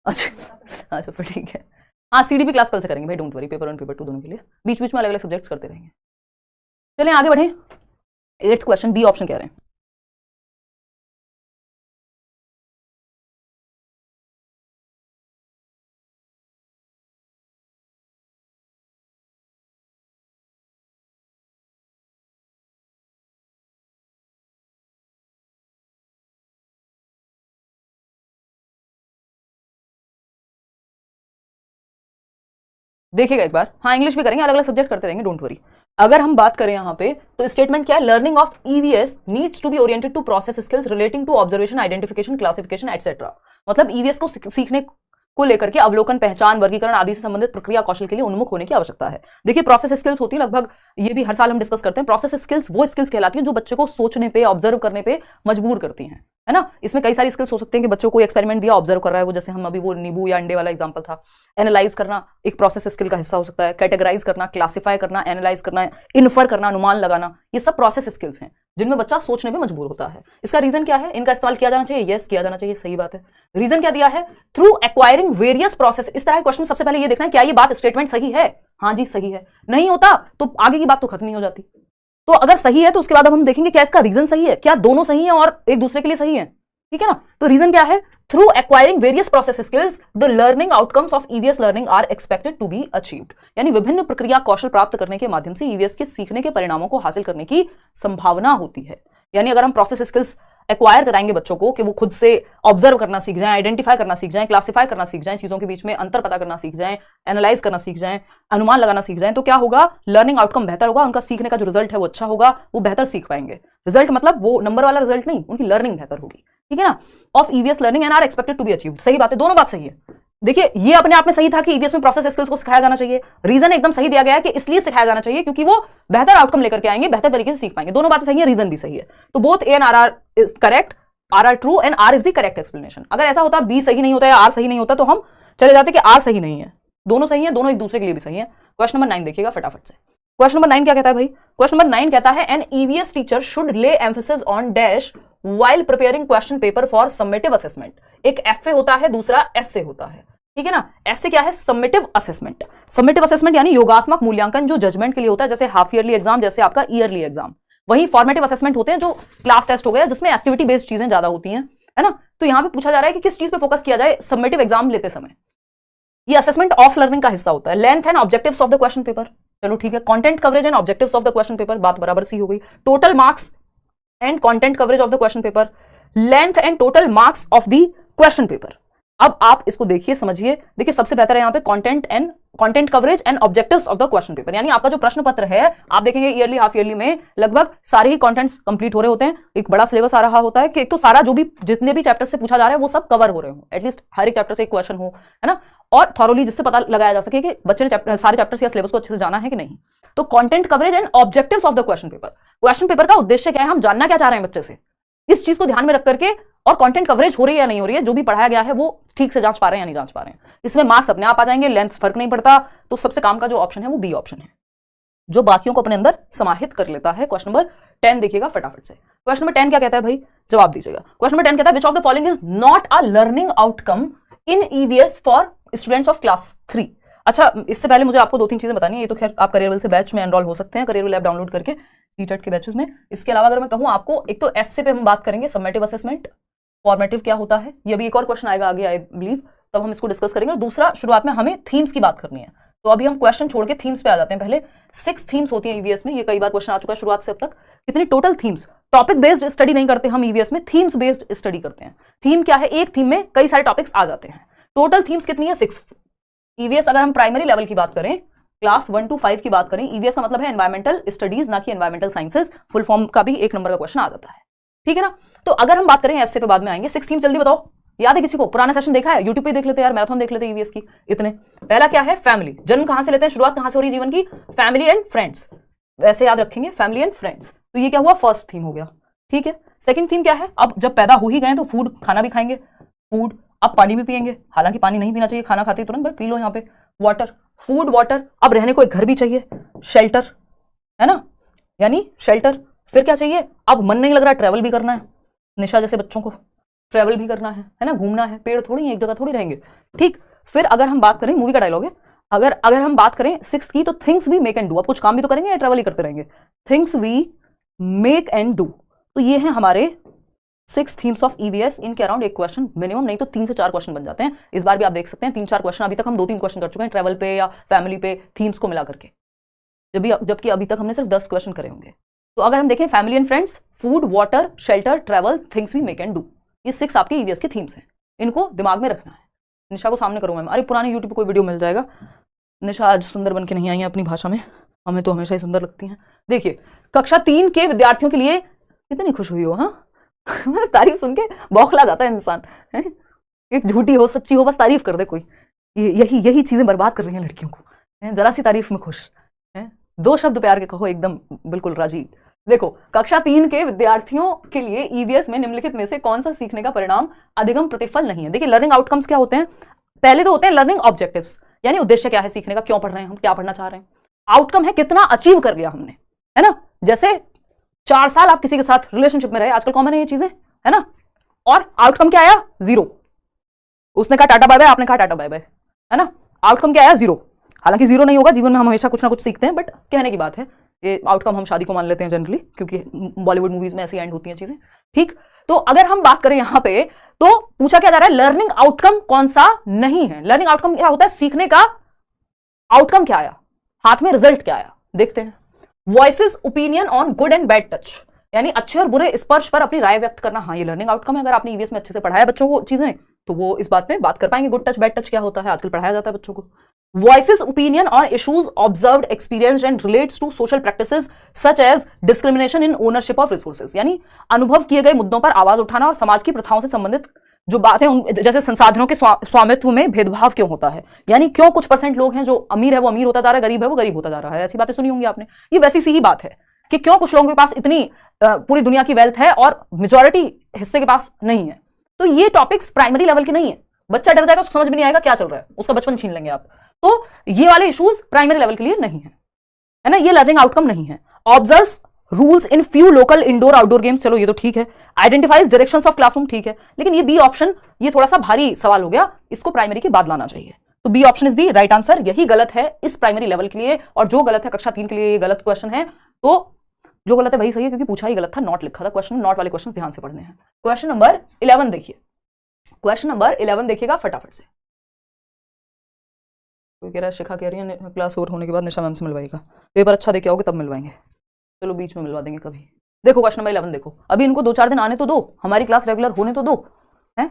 अच्छा अच्छा फिर ठीक है। हाँ सीडीपी क्लास कल से करेंगे भाई, डोंट वरी, पेपर 1 पेपर 2 दोनों के लिए बीच बीच में अलग अलग सब्जेक्ट्स करते रहेंगे। चलें आगे बढ़ें। 8th क्वेश्चन, बी ऑप्शन कह रहे हैं। देखिएगा एक बार, हाँ इंग्लिश भी करेंगे, अलग अलग सब्जेक्ट करते रहेंगे, डोंट वरी। अगर हम बात करें यहाँ पे तो स्टेटमेंट क्या है, learning of EVS needs to be oriented to process skills relating to observation, identification, classification etcetera. मतलब ईवीएस को सीखने को लेकर के अवलोकन, पहचान, वर्गीकरण आदि से संबंधित प्रक्रिया कौशल के लिए उन्मुख होने की आवश्यकता है। देखिए प्रोसेस स्किल्स होती है लगभग, ये भी हर साल हम डिस्कस करते हैं। प्रोसेस स्किल्स वो स्किल्स कहलाती हैं जो बच्चे को सोचने पे, ऑब्जर्व करने पे मजबूर करती हैं, है ना। इसमें कई सारी स्किल्स हो सकते हैं कि बच्चों को एक्सपेरिमेंट दिया, ऑब्जर्व कर रहा है वो, जैसे हम अभी वो नींबू या अंडे वाला एग्जांपल था। एनालाइज करना एक प्रोसेस स्किल का हिस्सा हो सकता है। कैटेगराइज करना, क्लासिफाई करना, एनालाइज करना, इन्फर करना, अनुमान लगाना, ये सब प्रोसेस स्किल्स हैं जिनमें बच्चा सोचने पे मजबूर होता है। इसका रीजन क्या है, इनका इस्तेमाल किया जाना चाहिए, यस किया जाना चाहिए, सही बात है। रीजन क्या दिया है, थ्रू एक्वायरिंग वेरियस प्रोसेस। इस तरह के क्वेश्चन सबसे पहले ये देखना है क्या ये बात स्टेटमेंट सही है, हाँ जी सही है। नहीं होता तो आगे की बात तो खत्म ही हो जाती। तो अगर सही है तो उसके बाद अब हम देखेंगे क्या इसका रीजन सही है, क्या दोनों सही है और एक दूसरे के लिए सही है, ठीक है ना। तो रीजन क्या है, through acquiring various process skills the learning outcomes of EVS learning are expected to be achieved. यानी विभिन्न प्रक्रिया कौशल प्राप्त करने के माध्यम से ईवीएस के सीखने के परिणामों को हासिल करने की संभावना होती है। यानी अगर हम प्रोसेस स्किल्स एक्वायर कराएंगे बच्चों को कि वो खुद से ऑब्जर्व करना सीख जाएं, आइडेंटिफाई करना सीख जाएं, क्लासिफाई करना सीख जाएं, चीजों के बीच में अंतर पता करना सीख जाएं, एनालाइज करना सीख जाएं, अनुमान लगाना सीख जाएं, तो क्या होगा, लर्निंग आउटकम बेहतर होगा, उनका सीखने का जो रिजल्ट है वो अच्छा होगा, वो बेहतर सीख पाएंगे। रिजल्ट मतलब वो नंबर वाला रिजल्ट नहीं, उनकी लर्निंग बेहतर होगी, ठीक है ना। Of EVS learning and are expected to be achieved, सही बात है, दोनों बात सही है। देखिए ये अपने आप में सही था कि ईवीएस में प्रोसेस स्किल्स को सिखाया जाना चाहिए। रीजन एकदम सही दिया गया है कि इसलिए सिखाया जाना चाहिए क्योंकि वो बेहतर आउटकम लेकर के आएंगे, बेहतर तरीके से सीख पाएंगे। दोनों बातें सही है, रीजन भी सही है। तो both A and R R is correct, R R true and R is the correct explanation. अगर ऐसा होता बी सही नहीं होता या आर सही नहीं होता तो हम चले जाते कि आर सही नहीं है। दोनों सही है, दोनों एक दूसरे के लिए भी सही है। क्वेश्चन नंबर 9 देखिएगा फटाफट से। क्वेश्चन नंबर 9 क्या कहता है भाई, क्वेश्चन नंबर 9 कहता है एन ईवीएस टीचर शुड ले emphasis on dash while preparing question paper for summative assessment. एक एफ होता है, दूसरा एस से होता है, ठीक है ना। ऐसे क्या है, समेटिव असेसमेंट। समेटिव असेसमेंट यानी योगात्मक मूल्यांकन जो जजमेंट के लिए होता है, जैसे हाफ ईयरली एग्जाम, जैसे आपका ईयरली एग्जाम। वही फॉर्मेटिव असेसमेंट होते हैं जो क्लास टेस्ट हो गया, जिसमें एक्टिविटी बेस्ड चीजें ज्यादा होती हैं, है ना। तो यहां पे पूछा जा रहा है कि किस चीज पे फोकस किया जाए समेटिव एग्जाम लेते समय। ये असेसमेंट ऑफ लर्निंग का हिस्सा होता है। Length and objectives of the question paper, चलो ठीक है। Content coverage and objectives of the question paper, बात बराबर सी हो गई। Total marks and content coverage of the question paper, length and total marks of the question paper. अब आप इसको देखिए, समझिए। देखिए सबसे बेहतर है यहाँ पे content coverage and objectives of the question paper. यानी आपका जो प्रश्न पत्र है, आप देखेंगे ईयरली हाफ ईयरली में लगभग सारे ही कंटेंट्स कंप्लीट हो रहे होते हैं। एक बड़ा सिलेबस आ रहा होता है कि एक तो सारा जो भी जितने भी चैप्टर से पूछा जा रहा है वो सब कवर हो रहे हो, एटलीस्ट हर एक चैप्टर से एक क्वेश्चन हो, है ना। और थॉरोली, जिससे पता लगाया जा सके कि बच्चे ने सारे चैप्टर्स या सिलेबस को अच्छे से जाना है कि नहीं। तो content coverage and objectives of the question paper. Question paper का उद्देश्य क्या है, हम जानना क्या चाह रहे हैं बच्चे से, इस चीज को ध्यान में रख करके, और कंटेंट कवरेज हो रही है या नहीं हो रही है, जो भी पढ़ाया गया है वो ठीक से जांच पा रहे हैं या नहीं जांच पा रहे हैं। इसमें मार्क्स अपने आप आ जाएंगे, लेंथ फर्क नहीं पड़ता। तो सबसे काम का जो ऑप्शन है वो बी ऑप्शन है, जो बाकियों को अपने अंदर समाहित कर लेता है। क्वेश्चन नंबर 10 देखिएगा फटाफट से। क्वेश्चन नंबर 10 क्या कहता है भाई, जवाब दीजिएगा। क्वेश्चन नंबर 10 कहता है which of the following is not a learning outcome in EVS for students of class 3। अच्छा, इससे पहले मुझे आपको 2-3 चीजें बतानी है। ये तो खैर आप करियर से बैच में एनरोल हो सकते हैं, करियर लैब डाउनलोड करके सीटेट के बैचेस में। इसके अलावा अगर मैं कहूँ आपको, एक तो एस से पे हम बात करेंगे, समेटिव असेसमेंट, फॉर्मेटिव क्या होता है, ये भी एक और क्वेश्चन आएगा आगे आई बिलीव, तब हम इसको डिस्कस करेंगे। और दूसरा, शुरुआत में हमें थीम्स की बात करनी है, तो अभी हम क्वेश्चन छोड़ के थीम्स पे आ जाते हैं। पहले 6 थीम्स होती हैं ईवीएस में, ये कई बार क्वेश्चन आ चुका है शुरुआत से अब तक। कितनी total themes, topic based study नहीं करते हम ईवीएस में, थीम्स बेस्ड स्टडी करते हैं। थीम क्या है, एक थीम में कई सारे टॉपिक्स आ जाते हैं। टोटल थीम्स कितनी है, 6 ईवीएस। अगर हम प्राइमरी लेवल की बात करें, क्लास 1 to 5 की बात करें, ईवीएस का मतलब है एनवायरमेंटल स्टडीज, ना कि एनवायरमेंटल साइंसेज। फुल फॉर्म का भी 1 नंबर का क्वेश्चन आ जाता है, ठीक है ना। तो अगर हम बात करें ऐसे पे बाद में आएंगे। 6 थीम जल्दी बताओ, याद है किसी को? पुराना सेशन देखा है? यूट्यूब पे देख लेते यार, मैराथन देख लेते ईवीएस की इतने। पहला क्या है? फैमिली। जन्म कहां से लेते हैं, शुरुआत कहां से हो रही है जीवन की? फैमिली एंड फ्रेंड्स, वैसे याद रखेंगे फैमिली एंड फ्रेंड्स। तो ये क्या हुआ? फर्स्ट थीम हो गया, ठीक है। सेकंड थीम क्या है? अब जब पैदा हो ही गए तो फूड, खाना भी खाएंगे, फूड। अब पानी भी पिएंगे, हालांकि पानी नहीं पीना चाहिए खाना खाते तुरंत, बट पी लो यहाँ पे। Water, food, water. अब रहने को एक घर भी चाहिए, शेल्टर, है ना, यानी शेल्टर। फिर क्या चाहिए? अब मन नहीं लग रहा, ट्रेवल भी करना है, निशा जैसे बच्चों को ट्रेवल भी करना है ना, घूमना है, पेड़ थोड़ी एक जगह थोड़ी रहेंगे, ठीक। फिर अगर हम बात करें, मूवी का डायलॉग है, अगर हम बात करें 6th की, तो things we make and do. अब कुछ काम भी तो करेंगे या ट्रेवल ही करते रहेंगे? Things we make and do. तो ये है हमारे 6 थीम्स ऑफ ईवीएस। इनके अराउंड एक क्वेश्चन मिनिमम, नहीं तो 3 से 4 क्वेश्चन बन जाते हैं। इस बार भी आप देख सकते हैं 3-4 क्वेश्चन। अभी तक हम 2-3 क्वेश्चन कर चुके हैं ट्रेवल पे या फैमिली पे, थीम्स को मिला करके, जबकि अभी तक हमने सिर्फ 10 क्वेश्चन करे होंगे। तो अगर हम देखें, family and friends, food, water, shelter, travel, things we make and do, ये 6 आपके ईवीएस की थीम्स हैं। इनको दिमाग में रखना है। निशा को सामने करूंगा मैं। अरे पुराने यूट्यूब पे कोई वीडियो मिल जाएगा। निशा आज सुंदर बन के नहीं आई है अपनी भाषा में, हमें तो हमेशा ही सुंदर लगती हैं। देखिए, कक्षा 3 के विद्यार्थियों के लिए कितनी खुश हुई हो, हाँ तारीफ सुन के बौखला जाता है इंसान, है? एक झूठी हो सच्ची हो, बस तारीफ कर दे कोई। यही चीजें बर्बाद कर रही हैं लड़कियों को, जरा सी तारीफ में खुश है। 2 शब्द प्यार के कहो, एकदम बिल्कुल राजी। देखो, कक्षा 3 के विद्यार्थियों के लिए ईवीएस में निम्नलिखित में से कौन सा सीखने का परिणाम अधिगम प्रतिफल नहीं है? देखिए, लर्निंग आउटकम्स क्या होते हैं? पहले तो होते हैं लर्निंग ऑब्जेक्टिव्स, यानी उद्देश्य क्या है सीखने का, क्यों पढ़ रहे हैं हम, क्या पढ़ना चाह रहे हैं। आउटकम है कितना अचीव कर लिया हमने, है ना। जैसे 4 साल आप किसी के साथ रिलेशनशिप में रहे, आजकल कॉमन है ये चीजें, है ना, और आउटकम क्या आया? 0। उसने कहा टाटा बाय बाय, आपने कहा टाटा बाय बाय, है ना। आउटकम क्या आया? 0। हालांकि 0 नहीं होगा, जीवन में हम हमेशा कुछ ना कुछ सीखते हैं, बट कहने की बात है, ये आउटकम हम शादी को मान लेते हैं जनरली, क्योंकि बॉलीवुड मूवीज में ऐसी एंड होती हैं चीजें, ठीक। तो अगर हम बात करें यहां पे, तो पूछा क्या जा रहा है, लर्निंग आउटकम कौन सा नहीं है। लर्निंग आउटकम क्या होता है? सीखने का आउटकम क्या आया, हाथ में रिजल्ट क्या आया, देखते हैं। Voices opinion on good and bad touch, यानी अच्छे और बुरे स्पर्श पर अपनी राय व्यक्त करना, हाँ ये लर्निंग आउटकम है। अगर आपने ईवीएस में अच्छे से पढ़ाया बच्चों को चीजें, तो वो इस बात में बात कर पाएंगे, गुड टच बैड टच क्या होता है, आजकल पढ़ाया जाता है बच्चों को। Voices opinion on issues observed, experienced and relates to social practices such as discrimination in ownership of resources, यानी अनुभव किए गए मुद्दों पर आवाज उठाना और समाज की प्रथाओं से संबंधित जो बात है, जैसे संसाधनों के स्वामित्व में भेदभाव क्यों होता है, यानी क्यों कुछ % लोग हैं जो अमीर है वो अमीर होता जा रहा है, गरीब है वो गरीब होता जा रहा है। ऐसी बातें सुनी होंगी आपने। ये वैसी सी ही बात है कि क्यों कुछ लोगों के पास इतनी पूरी दुनिया की वेल्थ है और मेजॉरिटी हिस्से के पास नहीं है। तो ये टॉपिक्स प्राइमरी लेवल के नहीं है, बच्चा डर जाएगा, उसको समझ में नहीं आएगा क्या चल रहा है, उसका बचपन छीन लेंगे आप। तो ये वाले इश्यूज प्राइमरी लेवल के लिए नहीं है ना, ये लर्निंग आउटकम नहीं है। Observes rules in few local indoor outdoor games, चलो ये तो ठीक है। आइडेंटिफाइज डायरेक्शंस ऑफ क्लासरूम, ठीक है। लेकिन ये बी ऑप्शन, ये थोड़ा सा भारी सवाल हो गया, इसको प्राइमरी के बाद लाना चाहिए। तो B option is the right answer. यही गलत है इस प्राइमरी लेवल के लिए, और जो गलत है कक्षा 3 के लिए ये गलत क्वेश्चन है। तो जो गलत है वही सही है, क्योंकि पूछा ही गलत था, नॉट लिखा था क्वेश्चन। नॉट वाले क्वेश्चन ध्यान से पढ़ने हैं। क्वेश्चन नंबर 11 देखिए, क्वेश्चन नंबर 11 देखिएगा फटाफट से। कोई कह रहा है, शिखा कह रही है क्लास ओवर होने के बाद निशा मैम से मिलवाएगा, पेपर अच्छा देके आओगे तब मिलवाएंगे, चलो बीच में मिलवा देंगे कभी। देखो क्वेश्चन नंबर 11 देखो, अभी इनको 2-4 दिन आने तो दो, हमारी क्लास रेगुलर होने तो दो, है।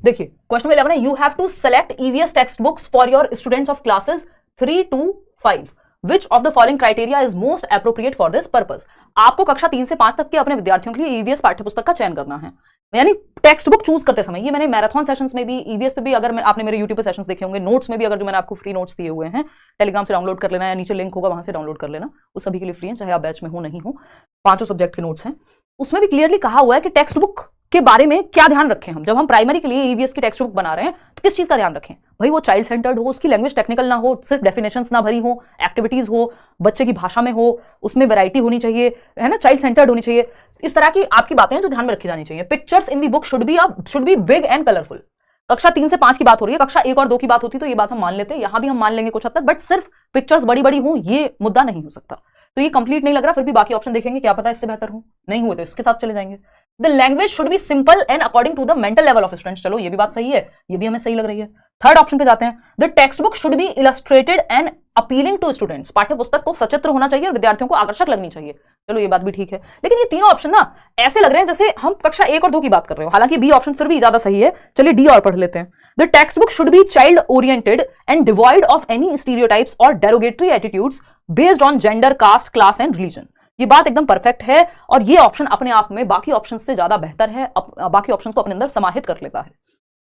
देखिए क्वेश्चन नंबर 11 है, you have to select EVS text books for your students of classes 3 to 5, which of the following criteria is most appropriate for this purpose. आपको कक्षा 3 से 5 तक के अपने विद्यार्थियों के लिए ईवीएस पाठ्यपुस्तक का चयन करना है, यानी टेक्स्ट बुक चूज करते समय। ये मैंने मैराथन सेशंस में भी, ईवीएस पे भी, अगर आपने मेरे यूट्यूब पे सेशंस देखे होंगे, नोट्स में भी, अगर जो मैंने आपको फ्री नोट्स दिए हुए हैं, टेलीग्राम से डाउनलोड कर लेना, या नीचे लिंक होगा वहां से डाउनलोड कर लेना, वो सभी के लिए फ्री है, चाहे आप बैच में हो नहीं हो, 5 सब्जेक्ट के नोट्स हैं। उसमें भी क्लियरली कहा हुआ है कि टेक्स्ट बुक के बारे में क्या ध्यान रखें हम, जब हम प्राइमरी के लिए ईवीएस की टेक्स्ट बुक बना रहे हैं तो किस चीज का ध्यान रखें भाई, वो चाइल्ड सेंटर्ड हो, उसकी लैंग्वेज टेक्निकल ना हो, सिर्फ डेफिनेशंस ना भरी हो, एक्टिविटीज हो, बच्चे की भाषा में हो, उसमें वैरायटी होनी चाहिए, है ना, चाइल्ड सेंटर्ड होनी चाहिए। इस तरह की आपकी बातें हैं जो ध्यान में रखी जानी चाहिए। Pictures in the book should B big and colourful. कक्षा 3 से 5 की बात हो रही है, कक्षा 1 और 2 की बात होती तो ये बात हम मान लेते, यहां भी हम मान लेंगे कुछ हद तक, बट सिर्फ पिक्चर्स बड़ी बड़ी हो ये मुद्दा नहीं हो सकता। तो ये कंप्लीट नहीं लग रहा, फिर भी बाकी ऑप्शन देखेंगे, क्या पता इससे बेहतर हो, नहीं हुए तो इसके साथ चले जाएंगे। The language should be simple and according to the mental level of students, चलो ये भी बात सही है, ये भी हमें सही लग रही है। थर्ड ऑप्शन पे जाते हैं, the text book should be illustrated and appealing to students, पाठ्य पुस्तक को सचित्र होना चाहिए और विद्यार्थियों को आकर्षक लगनी चाहिए, चलो ये बात भी ठीक है। लेकिन ये तीनों ऑप्शन ना ऐसे लग रहे हैं जैसे हम कक्षा 1 और 2 की बात कर रहे हो, हालांकि बी ऑप्शन फिर भी ज्यादा सही है। चलिए डी और पढ़ लेते हैं। The text book should be child oriented and devoid of any stereotypes or derogatory attitudes based on gender, caste, class and religion, ये बात एकदम परफेक्ट है और ये ऑप्शन अपने आप में बाकी ऑप्शन से ज्यादा बेहतर है, बाकी ऑप्शन को अपने अंदर समाहित कर लेता है।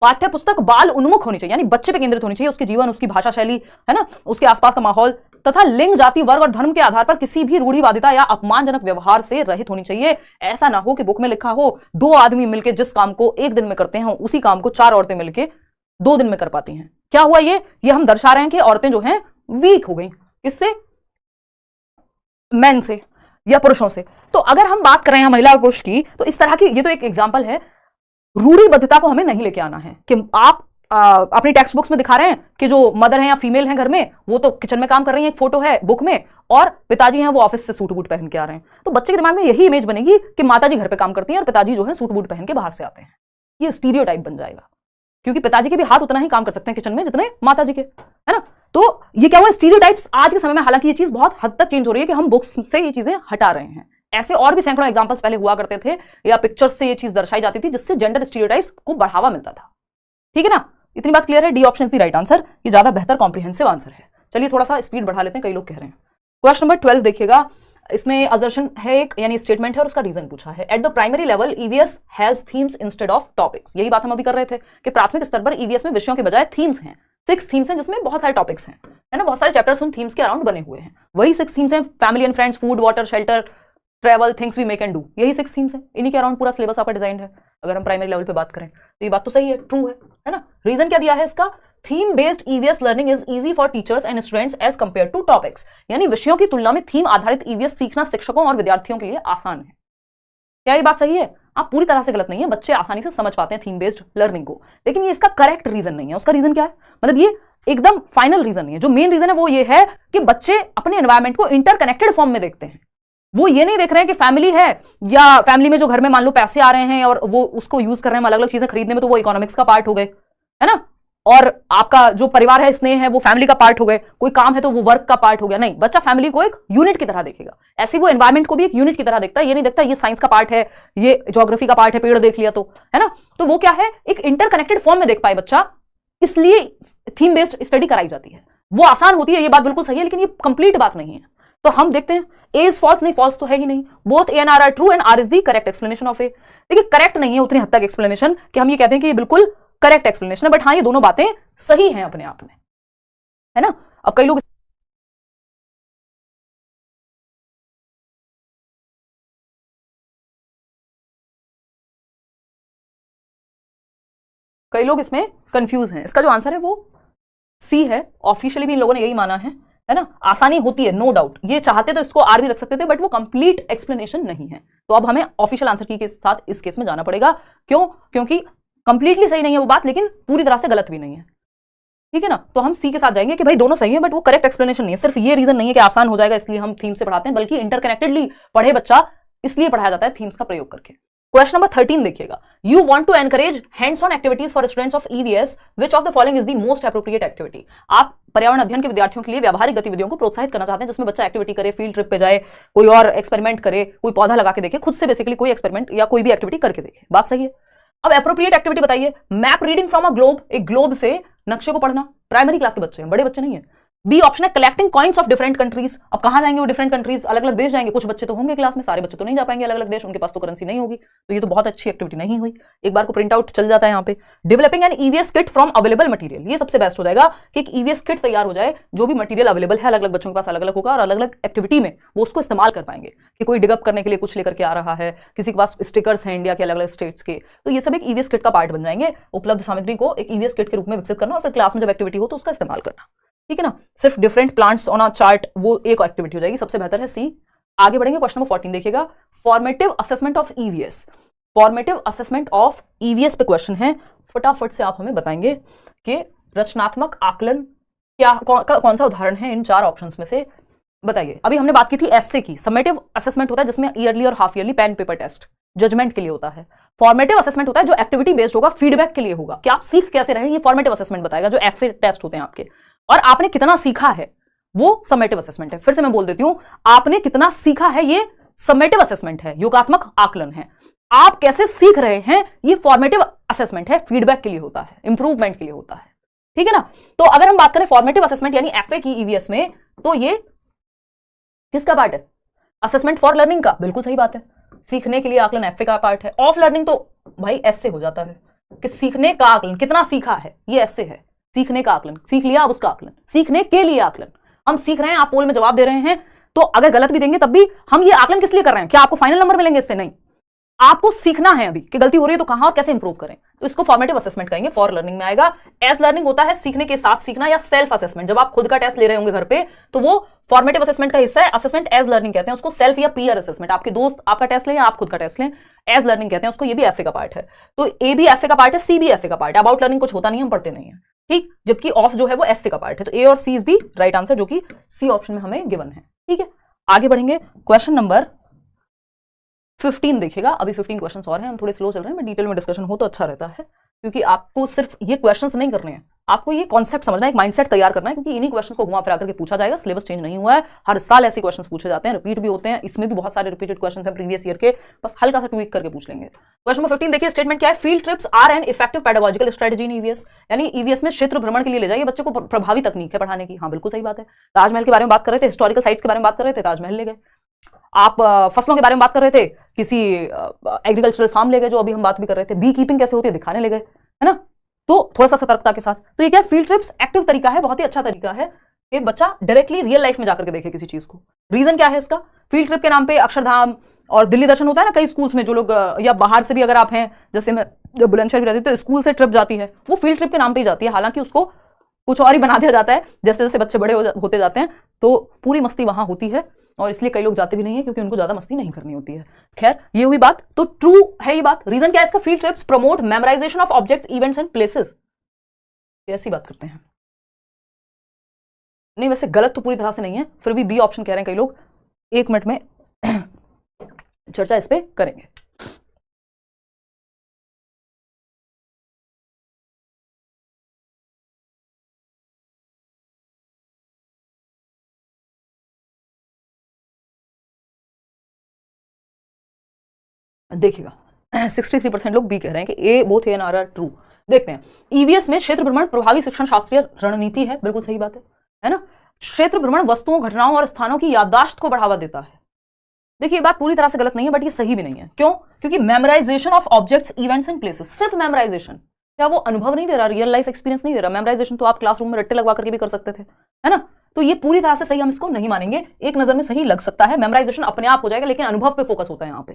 पाठ्य पुस्तक बाल उन्मुख होनी चाहिए, यानी बच्चे पे केंद्रित होनी चाहिए, उसके जीवन, उसकी भाषा शैली, है ना, उसके आसपास का माहौल तथा लिंग, जाति, वर्ग और धर्म के आधार पर किसी भी रूढ़िवादिता या अपमानजनक व्यवहार से रहित होनी चाहिए। ऐसा ना हो कि बुक में लिखा हो 2 आदमी मिलकर जिस काम को 1 दिन में करते हैं उसी काम को 4 औरतें मिलकर 2 दिन में कर पाती हैं। क्या हुआ? ये हम दर्शा रहे हैं कि औरतें जो हैं वीक हो गई। किससे? मेन से या पुरुषों से। तो अगर हम बात कर रहे हैं महिला और पुरुष की, तो इस तरह की, ये तो एक एग्जाम्पल है। रूढ़िबद्धता को हमें नहीं लेके आना है कि आप अपनी टेक्स्ट बुक्स में दिखा रहे हैं कि जो मदर है या फीमेल है घर में वो तो किचन में काम कर रही है, एक फोटो है बुक में, और पिताजी हैं वो ऑफिस से सूट बूट पहन के आ रहे हैं। तो बच्चे के दिमाग में यही इमेज बनेगी कि माताजी घर पे काम करती हैं और पिताजी जो है सूट बूट पहन के बाहर से आते हैं। ये स्टीरियोटाइप बन जाएगा, क्योंकि पिताजी के भी हाथ उतना ही काम कर सकते हैं किचन में जितने माताजी के, है ना। तो ये क्या हुआ? स्टीरियोटाइप्स आज के समय में, हालांकि ये चीज बहुत हद तक चेंज हो रही है कि हम बुक्स से ये चीजें हटा रहे हैं। ऐसे और भी सैकड़ों एग्जांपल्स पहले हुआ करते थे, या पिक्चर्स से ये चीज दर्शाई जाती थी जिससे जेंडर स्टीरियोटाइप्स को बढ़ावा मिलता था। ठीक है ना, इतनी बात क्लियर है? D option is the right answer, ये ज्यादा बेहतर कॉम्प्रिहेंसिव आंसर है। चलिए थोड़ा सा स्पीड बढ़ा लेते हैं, कई लोग कह रहे हैं। क्वेश्चन नंबर 12 देखिएगा, इसमें असर्शन है एक, यानी स्टेटमेंट है और उसका रीजन पूछा है। At the primary level EVS has themes instead of topics. यही बात हम अभी कर रहे थे कि प्राथमिक स्तर पर ईवीएस में विषयों के बजाय थीम्स हैं। 6 थीम्स हैं जिसमें बहुत सारे टॉपिक्स हैं, है ना, बहुत सारे चैप्टर्स उन थीम्स के अराउंड बने हुए हैं। वही 6 थीम्स हैं, family and friends, food, water, shelter, travel, things we make and do, यही 6 थीम्स हैं। इन्हीं के अराउंड पूरा सिलेबस आपका डिजाइन है। अगर हम प्राइमरी लेवल पे बात करें तो ये बात तो सही है, ट्रू है ना। रीजन क्या दिया है इसका? Theme based EVS learning is easy for teachers and students as compare to topics, यानी विषयों की तुलना में थीम आधारित ईवीएस सीखना शिक्षकों और विद्यार्थियों के लिए आसान है। क्या ये बात सही है? आप पूरी तरह से गलत नहीं है, बच्चे आसानी से समझ पाते हैं थीम बेस्ड लर्निंग को, लेकिन ये इसका करेक्ट रीजन नहीं है। उसका रीजन क्या है? मतलब ये एकदम फाइनल रीजन नहीं है। जो मेन रीजन है वो ये है कि बच्चे अपने एनवायरमेंट को इंटरकनेक्टेड फॉर्म में देखते हैं। वो ये नहीं देख रहे हैं कि फैमिली है, या फैमिली में जो घर में मान लो पैसे आ रहे हैं और वो उसको यूज कर रहे हैं अलग अलग चीजें खरीदने में, तो वो इकोनॉमिक्स का पार्ट हो गए, है ना। और आपका जो परिवार है, स्नेह है, वो फैमिली का पार्ट हो गए। कोई काम है तो वो वर्क का पार्ट हो गया। नहीं, बच्चा फैमिली को एक यूनिट की तरह देखेगा। ऐसे वो एनवायरमेंट को भी एक यूनिट की तरह देखता है। ये नहीं देखता ये साइंस का पार्ट है, ये ज्योग्राफी का पार्ट है, पेड़ देख लिया तो, है ना। तो वो क्या है, एक इंटरकनेक्टेड फॉर्म में देख पाए बच्चा, इसलिए थीम बेस्ड स्टडी कराई जाती है। वो आसान होती है, ये बात बिल्कुल सही है, लेकिन ये कंप्लीट बात नहीं है। तो हम देखते हैं, ए इज फॉल्स, नहीं फॉल्स तो है ही नहीं। Both A and R true and R is the correct explanation of A. देखिए करेक्ट नहीं है उतनी हद तक एक्सप्लेनेशन कि हम ये कहते हैं कि ये बिल्कुल करेक्ट एक्सप्लेनेशन है, बट हाँ ये दोनों बातें सही हैं अपने आप में, है ना। अब कई लोग इसमें कंफ्यूज हैं। इसका जो आंसर है वो सी है। ऑफिशियली भी इन लोगों ने यही माना है ना। आसानी होती है, नो डाउट। ये चाहते तो इसको आर भी रख सकते थे, बट वो कंप्लीट एक्सप्लेनेशन नहीं है। तो अब हमें ऑफिशियल आंसर की के साथ इस केस में जाना पड़ेगा। क्यों? क्योंकि कंप्लीटली सही नहीं है वो बात, लेकिन पूरी तरह से गलत भी नहीं है। ठीक है ना। तो हम सी के साथ जाएंगे कि भाई दोनों सही है, बट वो करेक्ट एक्सप्लेनेशन नहीं है। सिर्फ ये रीजन नहीं है कि आसान हो जाएगा इसलिए हम थीम से पढ़ाते हैं, बल्कि इंटरकनेक्टेडली पढ़े बच्चा इसलिए पढ़ाया जाता है थीम्स का प्रयोग करके। क्वेश्चन नंबर 13 देखिएगा, you want to encourage hands on activities for students of EVS, which of the following is the most appropriate activity. आप पर्यावरण अध्ययन के विद्यार्थियों के लिए व्यावहारिक गतिविधियों को प्रोत्साहित करना चाहते हैं जिसमें बच्चा एक्टिविटी करे, फील्ड ट्रिप पे जाए, कोई और एक्सपेरिमेंट करे, कोई पौधा लगा के देखे, खुद से बेसिकली कोई एक्सपेरिमेंट या कोई भी एक्टिविटी करके देखे। बात सही है। अब एप्रोप्रिएट एक्टिविटी बताइए। Map reading from a globe, एक ग्लोब से नक्शे को पढ़ना। प्राइमरी क्लास के बच्चे हैं, बड़े बच्चे नहीं है। बी ऑप्शन है collecting coins of different countries. अब कहां जाएंगे वो डिफरेंट कंट्रीज? अलग अलग देश जाएंगे। कुछ बच्चे तो होंगे क्लास में, सारे बच्चे तो नहीं जा पाएंगे अलग अलग देश, उनके पास तो करेंसी नहीं होगी। तो ये तो बहुत अच्छी एक्टिविटी नहीं हुई, एक बार को प्रिंट आउट चल जाता है यहाँ पे। Developing N EVS kit from available material, ये सबसे बेस्ट हो जाएगा कि एक ईवीएस किट तैयार हो जाए, जो भी मटेरियल अवेलेबल है अलग अलग बच्चों के पास अलग अलग होगा, और अलग अलग एक्टिविटी में वो उसको इस्तेमाल कर पाएंगे। कि कोई डिगअप करने के लिए कुछ लेकर के आ रहा है, किसी के पास स्टिकर्स हैं इंडिया के अलग अलग स्टेट्स के, तो ये सब एक ईवीएस किट का पार्ट बन जाएंगे। उपलब्ध सामग्री को एक ईवीएस किट के रूप में विकसित करना और फिर क्लास में जब एक्टिविटी हो तो उसका इस्तेमाल करना। ठीक है ना। सिर्फ different plants on a chart वो एक एक्टिविटी हो जाएगी, सबसे बेहतर है सी। आगे बढ़ेंगे, क्वेश्चन नंबर 14 देखिएगा, formative assessment of EVS. Formative assessment of EVS पे क्वेश्चन है। फटाफट से आप हमें बताएंगे कि रचनात्मक आकलन क्या, कौन सा उदाहरण है इन 4 ऑप्शंस में से, बताइए। अभी हमने बात की थी एसए की। समेटिव असेसमेंट होता है जिसमें ईयरली और half yearly pen paper test judgement के लिए होता है। फॉर्मेटिव असेसमेंट होता है जो एक्टिविटी बेस्ड होगा, फीडबैक के लिए होगा कि आप सीख कैसे रहे, ये फॉर्मेटिव असेसमेंट बताएगा। जो एफए टेस्ट होते हैं आपके, और आपने कितना सीखा है, वो समेटिव असेसमेंट है। फिर से मैं बोल देती हूं, आपने कितना सीखा है ये समेटिव असेसमेंट है, योगात्मक आकलन है। आप कैसे सीख रहे हैं ये फॉर्मेटिव असेसमेंट है, फीडबैक के लिए होता है, इंप्रूवमेंट के लिए होता है। ठीक है ना। तो अगर हम बात करें फॉर्मेटिव असेसमेंट यानी एफए की ईवीएस में, तो ये किसका पार्ट है? असेसमेंट फॉर लर्निंग का, बिल्कुल सही बात है, सीखने के लिए आकलन एफ का पार्ट है। ऑफ लर्निंग तो भाई एस से हो जाता है कि सीखने का आकलन, कितना सीखा है, ये एस से है। सीखने का आकलन, सीख लिया अब उसका आकलन, सीखने के लिए आकलन। हम सीख रहे हैं, आप पोल में जवाब दे रहे हैं, तो अगर गलत भी देंगे तब भी हम ये आकलन किस लिए कर रहे हैं? क्या आपको फाइनल नंबर मिलेंगे इससे? नहीं, आपको सीखना है अभी कि गलती हो रही है तो कहां और कैसे इंप्रूव करें। तो इसको फॉर्मेटिव असेसमेंट कहेंगे, फॉर लर्निंग में आएगा। एस लर्निंग होता है सीखने के साथ सीखना या सेल्फ असेसमेंट। जब आप खुद का टेस्ट ले रहे होंगे घर पे तो वो फॉर्मेटिव असेसमेंट का हिस्सा है। असेसमेंट एज लर्निंग कहते हैं उसको, सेल्फ या पीयर असेसमेंट, आपके दोस्त आपका टेस्ट लें या आप खुद का टेस्ट लें, एज लर्निंग कहते हैं उसको। ये भी एफए का पार्ट है, तो ए भी एफए का पार्ट है, सी भी एफए का पार्ट है। अबाउट लर्निंग कुछ होता नहीं, हम पढ़ते नहीं है, ठीक। जबकि ऑफ जो है वो एस से का पार्ट है, तो ए और सी इज दी राइट आंसर, जो कि सी ऑप्शन में हमें गिवन है, ठीक है। आगे बढ़ेंगे, क्वेश्चन नंबर 15 देखिएगा। अभी 15 क्वेश्चंस और हैं, हम थोड़े स्लो चल रहे हैं, मैं डिटेल में डिस्कशन हो तो अच्छा रहता है, क्योंकि आपको सिर्फ ये क्वेश्चंस नहीं करने हैं, आपको ये कॉन्सेप्ट समझना है, एक माइंडसेट तैयार करना है, क्योंकि इन्हीं क्वेश्चंस को घुमा फिरा करके पूछा जाएगा। सिलेबस चेंज नहीं हुआ है, हर साल ऐसे क्वेश्चंस पूछे जाते हैं, रिपीट भी होते हैं। इसमें भी बहुत सारे रिपीटेड क्वेश्चंस हैं प्रीवियस ईयर के, बस हल्का सा ट्वीक करके पूछ लेंगे। क्वेश्चन नंबर 15 देखिए, स्टेटमेंट क्या है? Field trips are an effective pedagogical strategy in EVS, यानी ईवीएस में क्षेत्र भ्रमण के लिए ले जाइए बच्चे को, प्रभावी तकनीक है पढ़ाने की। हाँ बिल्कुल सही बात है। ताजमहल के बारे में बात कर रहे थे, हिस्टोरिकल साइट्स के बारे में बात कर रहे थे, ताजमहल ले गए। आप फसलों के बारे में बात कर रहे थे, किसी एग्रीकल्चरल फार्म ले गए, जो अभी हम बात भी कर रहे थे, बी कीपिंग कैसे होती है दिखाने ले गए, है ना। तो थोड़ा सा सतर्कता के साथ। तो ये क्या, फील्ड ट्रिप्स एक्टिव तरीका है, बहुत ही अच्छा तरीका है कि बच्चा डायरेक्टली रियल लाइफ में जाकर के देखे किसी चीज को। रीजन क्या है इसका? फील्ड ट्रिप के नाम पे अक्षरधाम और दिल्ली दर्शन होता है ना कई स्कूल्स में, जो लोग या बाहर से भी अगर आप हैं, जैसे मैं जब बुलंदशहर भी रहती तो स्कूल से ट्रिप जाती है, वो फील्ड ट्रिप के नाम पे ही जाती है। हालांकि उसको कुछ और ही बना दिया जाता है, जैसे जैसे बच्चे बड़े होते जाते हैं तो पूरी मस्ती वहां होती है, और इसलिए कई लोग जाते भी नहीं है, क्योंकि उनको ज्यादा मस्ती नहीं करनी होती है। खैर, ये हुई बात, तो ट्रू है ये बात। रीजन क्या है इसका? Field trips promote memorisation of objects, events and places. ऐसी बात करते हैं, नहीं वैसे गलत तो पूरी तरह से नहीं है, फिर भी बी ऑप्शन कह रहे हैं कई लोग। 1 मिनट में चर्चा इस पे करेंगे। देखिएगा 63% लोग बी कह रहे हैं कि A, both A and R R true. देखते हैं, ईवीएस में क्षेत्र भ्रमण प्रभावी शिक्षण शास्त्रीय रणनीति है, बिल्कुल सही बात है ना। क्षेत्र भ्रमण वस्तुओं, घटनाओं और स्थानों की याददाश्त को बढ़ावा देता है। देखिए ये बात पूरी तरह से गलत नहीं है, बट ये सही भी नहीं है। क्यों? क्योंकि memorisation of objects, events and places, सिर्फ मेमोराइजेशन, क्या वो अनुभव नहीं दे रहा, रियल लाइफ एक्सपीरियंस नहीं दे रहा? मेमोराइजेशन तो आप क्लासरूम में रट्टे लगवा करके भी कर सकते थे, है ना। तो ये पूरी तरह से सही हम इसको नहीं मानेंगे। एक नजर में सही लग सकता है, मेमोराइजेशन अपने आप हो जाएगा, लेकिन अनुभव पे फोकस होता है यहाँ पे,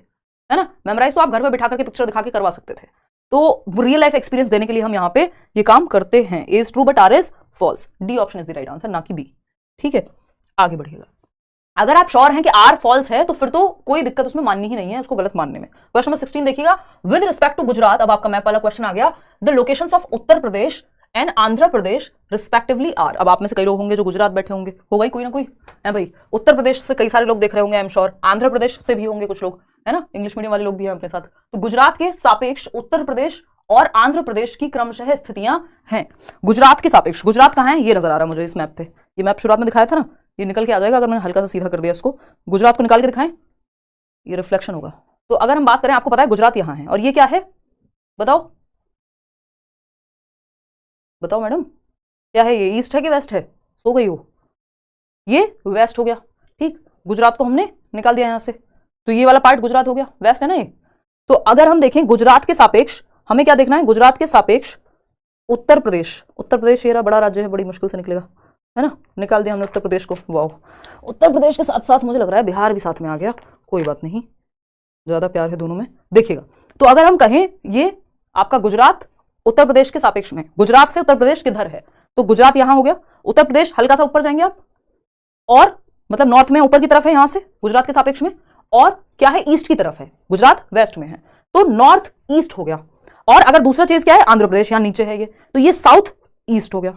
है ना। मेमोराइज तो आप घर पे बिठा करके पिक्चर दिखा के करवा सकते थे, तो रियल लाइफ एक्सपीरियंस देने के लिए हम यहाँ पे ये काम करते हैं। A is true but R is false. D option is the right answer, ना कि बी, ठीक है। आगे बढ़िएगा। अगर आप श्योर हैं कि आर फॉल्स है तो फिर तो कोई दिक्कत उसमें माननी ही नहीं है, उसको गलत मानने में। क्वेश्चन नंबर 16 देखिएगा, विद रिस्पेक्ट टू गुजरात, अब आपका मैप वाला क्वेश्चन आ गया, the locations of Uttar Pradesh and Andhra Pradesh respectively are. अब आप में से कई लोग होंगे जो गुजरात बैठे होंगे, होगा ही कोई ना कोई, है भाई। उत्तर प्रदेश से कई सारे लोग देख रहे होंगे, I am sure. Andhra Pradesh से भी होंगे कुछ लोग, है ना, इंग्लिश मीडियम वाले लोग भी हैं अपने साथ। तो गुजरात के सापेक्ष उत्तर प्रदेश और आंध्र प्रदेश की क्रमशः स्थितियां हैं। गुजरात के सापेक्ष, गुजरात कहाँ है ये नजर आ रहा है मुझे इस मैप पे, ये मैप शुरुआत में दिखाया था ना, ये निकल के आ जाएगा अगर मैंने हल्का सा सीधा कर दिया इसको। गुजरात को निकाल के दिखाएं, ये रिफ्लेक्शन होगा। तो अगर हम बात करें, आपको पता है गुजरात यहां है, और ये क्या है बताओ, बताओ मैडम, क्या है ये? ईस्ट है कि वेस्ट है? सो गई हो, ये वेस्ट हो गया, ठीक। गुजरात को हमने निकाल दिया यहां से, तो ये वाला पार्ट गुजरात हो गया, वेस्ट है ना ये। तो अगर हम देखें गुजरात के सापेक्ष, हमें क्या देखना है? गुजरात के सापेक्ष उत्तर प्रदेश। उत्तर प्रदेश ये रहा, बड़ा राज्य है, बड़ी मुश्किल से निकलेगा, है ना। निकाल दिया हमने उत्तर प्रदेश को। वाह, उत्तर प्रदेश के साथ साथ मुझे लग रहा है बिहार भी साथ में आ गया, कोई बात नहीं, ज्यादा प्यार है दोनों में। देखिएगा, तो अगर हम कहें ये आपका गुजरात उत्तर प्रदेश के सापेक्ष में, गुजरात से उत्तर प्रदेश किधर है, तो गुजरात यहां हो गया, उत्तर प्रदेश हल्का सा ऊपर जाएंगे आप, और मतलब नॉर्थ में ऊपर की तरफ है यहां से गुजरात के सापेक्ष में, और क्या है? ईस्ट की तरफ है, गुजरात वेस्ट में है, तो नॉर्थ ईस्ट हो गया। और अगर दूसरा चीज क्या है? आंध्र प्रदेश यहां नीचे है ये, तो ये साउथ ईस्ट हो गया।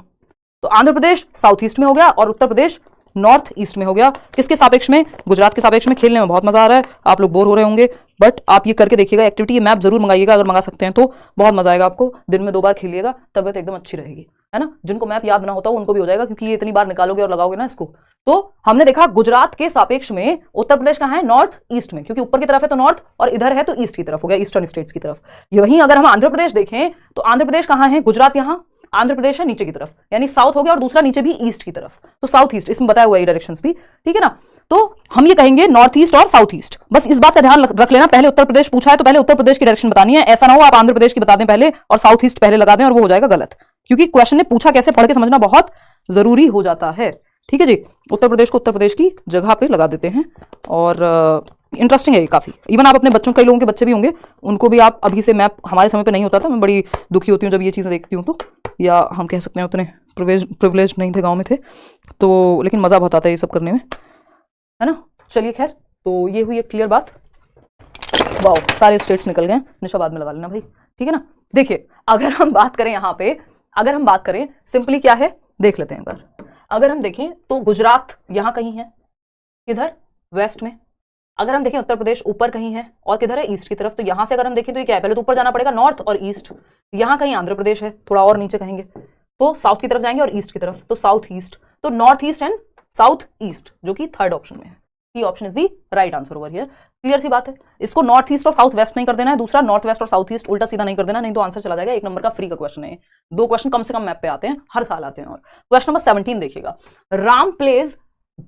तो आंध्र प्रदेश साउथ ईस्ट में हो गया और उत्तर प्रदेश नॉर्थ ईस्ट में हो गया। किसके सापेक्ष में? गुजरात के सापेक्ष में। खेलने में बहुत मजा आ रहा है, आप लोग बोर हो रहे होंगे, बट आप ये करके देखिएगा एक्टिविटी, ये मैप जरूर मंगाइएगा, अगर मंगा सकते हैं तो बहुत मजा आएगा आपको। दिन में 2 बार खेलिएगा, तबियत एकदम अच्छी रहेगी, है ना। जिनको मैप याद ना होता हो उनको भी हो जाएगा, क्योंकि ये इतनी बार निकालोगे और लगाओगे ना इसको। तो हमने देखा गुजरात के सापेक्ष में उत्तर प्रदेश कहाँ है? नॉर्थ ईस्ट में, क्योंकि ऊपर की तरफ है तो नॉर्थ, और इधर है तो ईस्ट की तरफ हो गया, ईस्टर्न स्टेट्स की तरफ। वहीं अगर हम आंध्र प्रदेश देखें तो आंध्र प्रदेश कहाँ है? गुजरात यहाँ, आंध्र प्रदेश है नीचे की तरफ, यानी साउथ हो गया, और दूसरा नीचे भी ईस्ट की तरफ, तो साउथ ईस्ट, इसमें बताया हुआ है डायरेक्शंस भी, ठीक है ना। तो हम ये कहेंगे नॉर्थ ईस्ट और साउथ ईस्ट। बस इस बात का ध्यान रख लेना, पहले उत्तर प्रदेश पूछा है तो पहले उत्तर प्रदेश की डायरेक्शन बतानी है, ऐसा ना हो आप आंध्र प्रदेश की बता दें पहले और साउथ ईस्ट पहले लगा दें और वो हो जाएगा गलत, क्योंकि क्वेश्चन ने पूछा कैसे पढ़ के समझना बहुत जरूरी हो जाता है। ठीक है जी, उत्तर प्रदेश को उत्तर प्रदेश की जगह पे लगा देते हैं और इंटरेस्टिंग है ये काफी। इवन आप अपने बच्चों, कई लोगों के बच्चे भी होंगे, उनको भी आप अभी से मैप, हमारे समय पे नहीं होता था, मैं बड़ी दुखी होती हूँ जब ये चीजें देखती हूँ, तो या हम कह सकते हैं उतने प्रिविलेज नहीं थे गाँव में थे तो, लेकिन मजा बहुत आता है ये सब करने में, है ना। चलिए खैर, तो ये हुई एक क्लियर बात। वाओ, सारे स्टेट्स निकल गए, निशा बाद में लगा लेना भाई, ठीक है ना। देखिए अगर हम बात करें यहाँ पे, अगर हम बात करें सिंपली क्या है देख लेते हैं एक बार। अगर हम देखें तो गुजरात यहाँ कहीं है, किधर, वेस्ट में। अगर हम देखें उत्तर प्रदेश ऊपर कहीं है और किधर है, ईस्ट की तरफ। तो यहां से अगर हम देखें तो ये क्या है, पहले तो ऊपर जाना पड़ेगा नॉर्थ और ईस्ट। यहाँ कहीं आंध्र प्रदेश है, थोड़ा और नीचे कहेंगे तो साउथ की तरफ जाएंगे और ईस्ट की तरफ, तो साउथ ईस्ट। तो north east and south east, जो कि थर्ड ऑप्शन में है। C option is the right answer over here. Clear सी बात है, इसको नॉर्थ ईस्ट और साउथ वेस्ट नहीं कर देना है, दूसरा नॉर्थ वेस्ट और साउथ ईस्ट उल्टा सीधा नहीं कर देना, नहीं तो आंसर चला जाएगा। एक नंबर का फ्री का क्वेश्चन है, 2 क्वेश्चन कम से कम मैप पे आते हैं, हर साल आते हैं। और क्वेश्चन नंबर 17 देखिएगा, Ram plays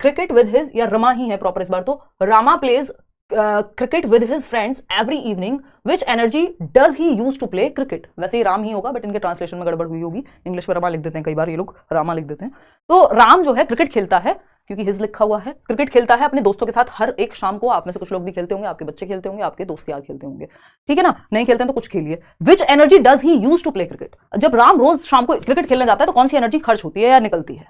cricket with his, या रमा ही है प्रॉपर इस बार तो, Rama plays cricket with his friends every evening, which energy does he use to play cricket. वैसे ही राम ही होगा बट इनके ट्रांसलेशन में गड़बड़ हुई होगी, इंग्लिश में रमा लिख देते हैं कई बार ये लोग, रामा लिख देते हैं। तो राम जो है क्रिकेट खेलता है, क्योंकि हिज लिखा हुआ है, क्रिकेट खेलता है अपने दोस्तों के साथ हर एक शाम को। आप में से कुछ लोग भी खेलते होंगे, आपके बच्चे खेलते होंगे, आपके दोस्त यार खेलते होंगे, ठीक है ना। नहीं खेलते हैं तो कुछ खेलिए। Which energy does he use to play cricket, जब राम रोज शाम को क्रिकेट खेलने जाता है तो कौन सी एनर्जी खर्च होती है या निकलती है।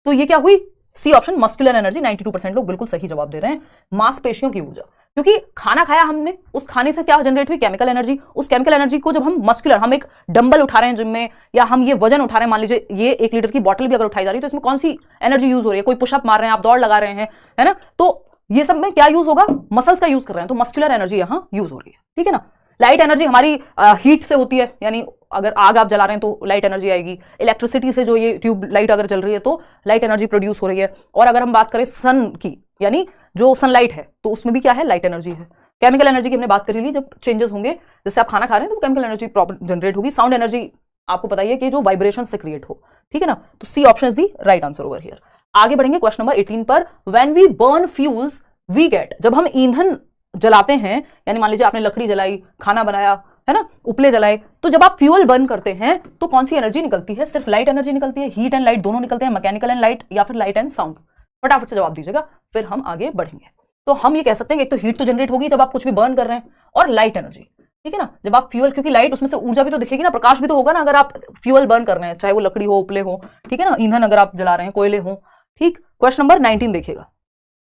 तो ये क्या हुई, सी ऑप्शन मस्कुलर एनर्जी। 92% लोग बिल्कुल सही जवाब दे रहे हैं, मांसपेशियों की ऊर्जा। क्योंकि खाना खाया हमने, उस खाने से क्या जनरेट हुई, केमिकल एनर्जी। उस केमिकल एनर्जी को जब हम मस्कुलर, हम एक डंबल उठा रहे हैं जिम में, या हम ये वजन उठा रहे हैं, मान लीजिए ये 1 लीटर की बॉटल भी अगर उठाई जा रही है तो इसमें कौन सी एनर्जी यूज हो रही है, कोई पुशअप मार रहे हैं आप, दौड़ लगा रहे हैं, है ना। तो ये सब में क्या यूज होगा, मसल्स का यूज कर रहे हैं, तो मस्कुलर एनर्जी यहां यूज हो रही है, ठीक है ना। लाइट एनर्जी हमारी हीट से होती है, यानी अगर आग आप जला रहे हैं तो लाइट एनर्जी आएगी। इलेक्ट्रिसिटी से जो ये ट्यूब लाइट अगर जल रही है तो लाइट एनर्जी प्रोड्यूस हो रही है। और अगर हम बात करें सन की, यानी जो सनलाइट है, तो उसमें भी क्या है, लाइट एनर्जी है। केमिकल एनर्जी की हमने बात कर ली, जब चेंजेस होंगे, जैसे आप खाना खा रहे हैं तो केमिकल एनर्जी जनरेट होगी। साउंड एनर्जी आपको पता ही है कि जो वाइब्रेशन से क्रिएट हो, ठीक है ना। तो C option is the right answer over here. आगे बढ़ेंगे क्वेश्चन नंबर 18 पर। When we burn fuels we get, जब हम ईंधन जलाते हैं, यानी मान लीजिए आपने लकड़ी जलाई, खाना बनाया, है ना, उपले जलाए, तो जब आप फ्यूल बर्न करते हैं तो कौन सी एनर्जी निकलती है, सिर्फ लाइट एनर्जी निकलती है, हीट एंड लाइट दोनों निकलते हैं, मैकेनिकल एंड लाइट, या फिर लाइट एंड साउंड। फटाफट से जवाब दीजिएगा, फिर हम आगे बढ़ेंगे। तो हम ये कह सकते हैं कि एक तो हीट तो जनरेट होगी जब आप कुछ भी बर्न कर रहे हैं, और लाइट एनर्जी, ठीक है ना। जब आप फ्यूल, क्योंकि लाइट उसमें से ऊर्जा भी तो दिखेगी ना, प्रकाश भी तो होगा ना, अगर आप फ्यूल बर्न कर रहे हैं, चाहे वो लकड़ी हो, उपले हो, ठीक है ना, ईंधन अगर आप जला रहे हैं, कोयले हो, ठीक। क्वेश्चन नंबर 19 देखिएगा,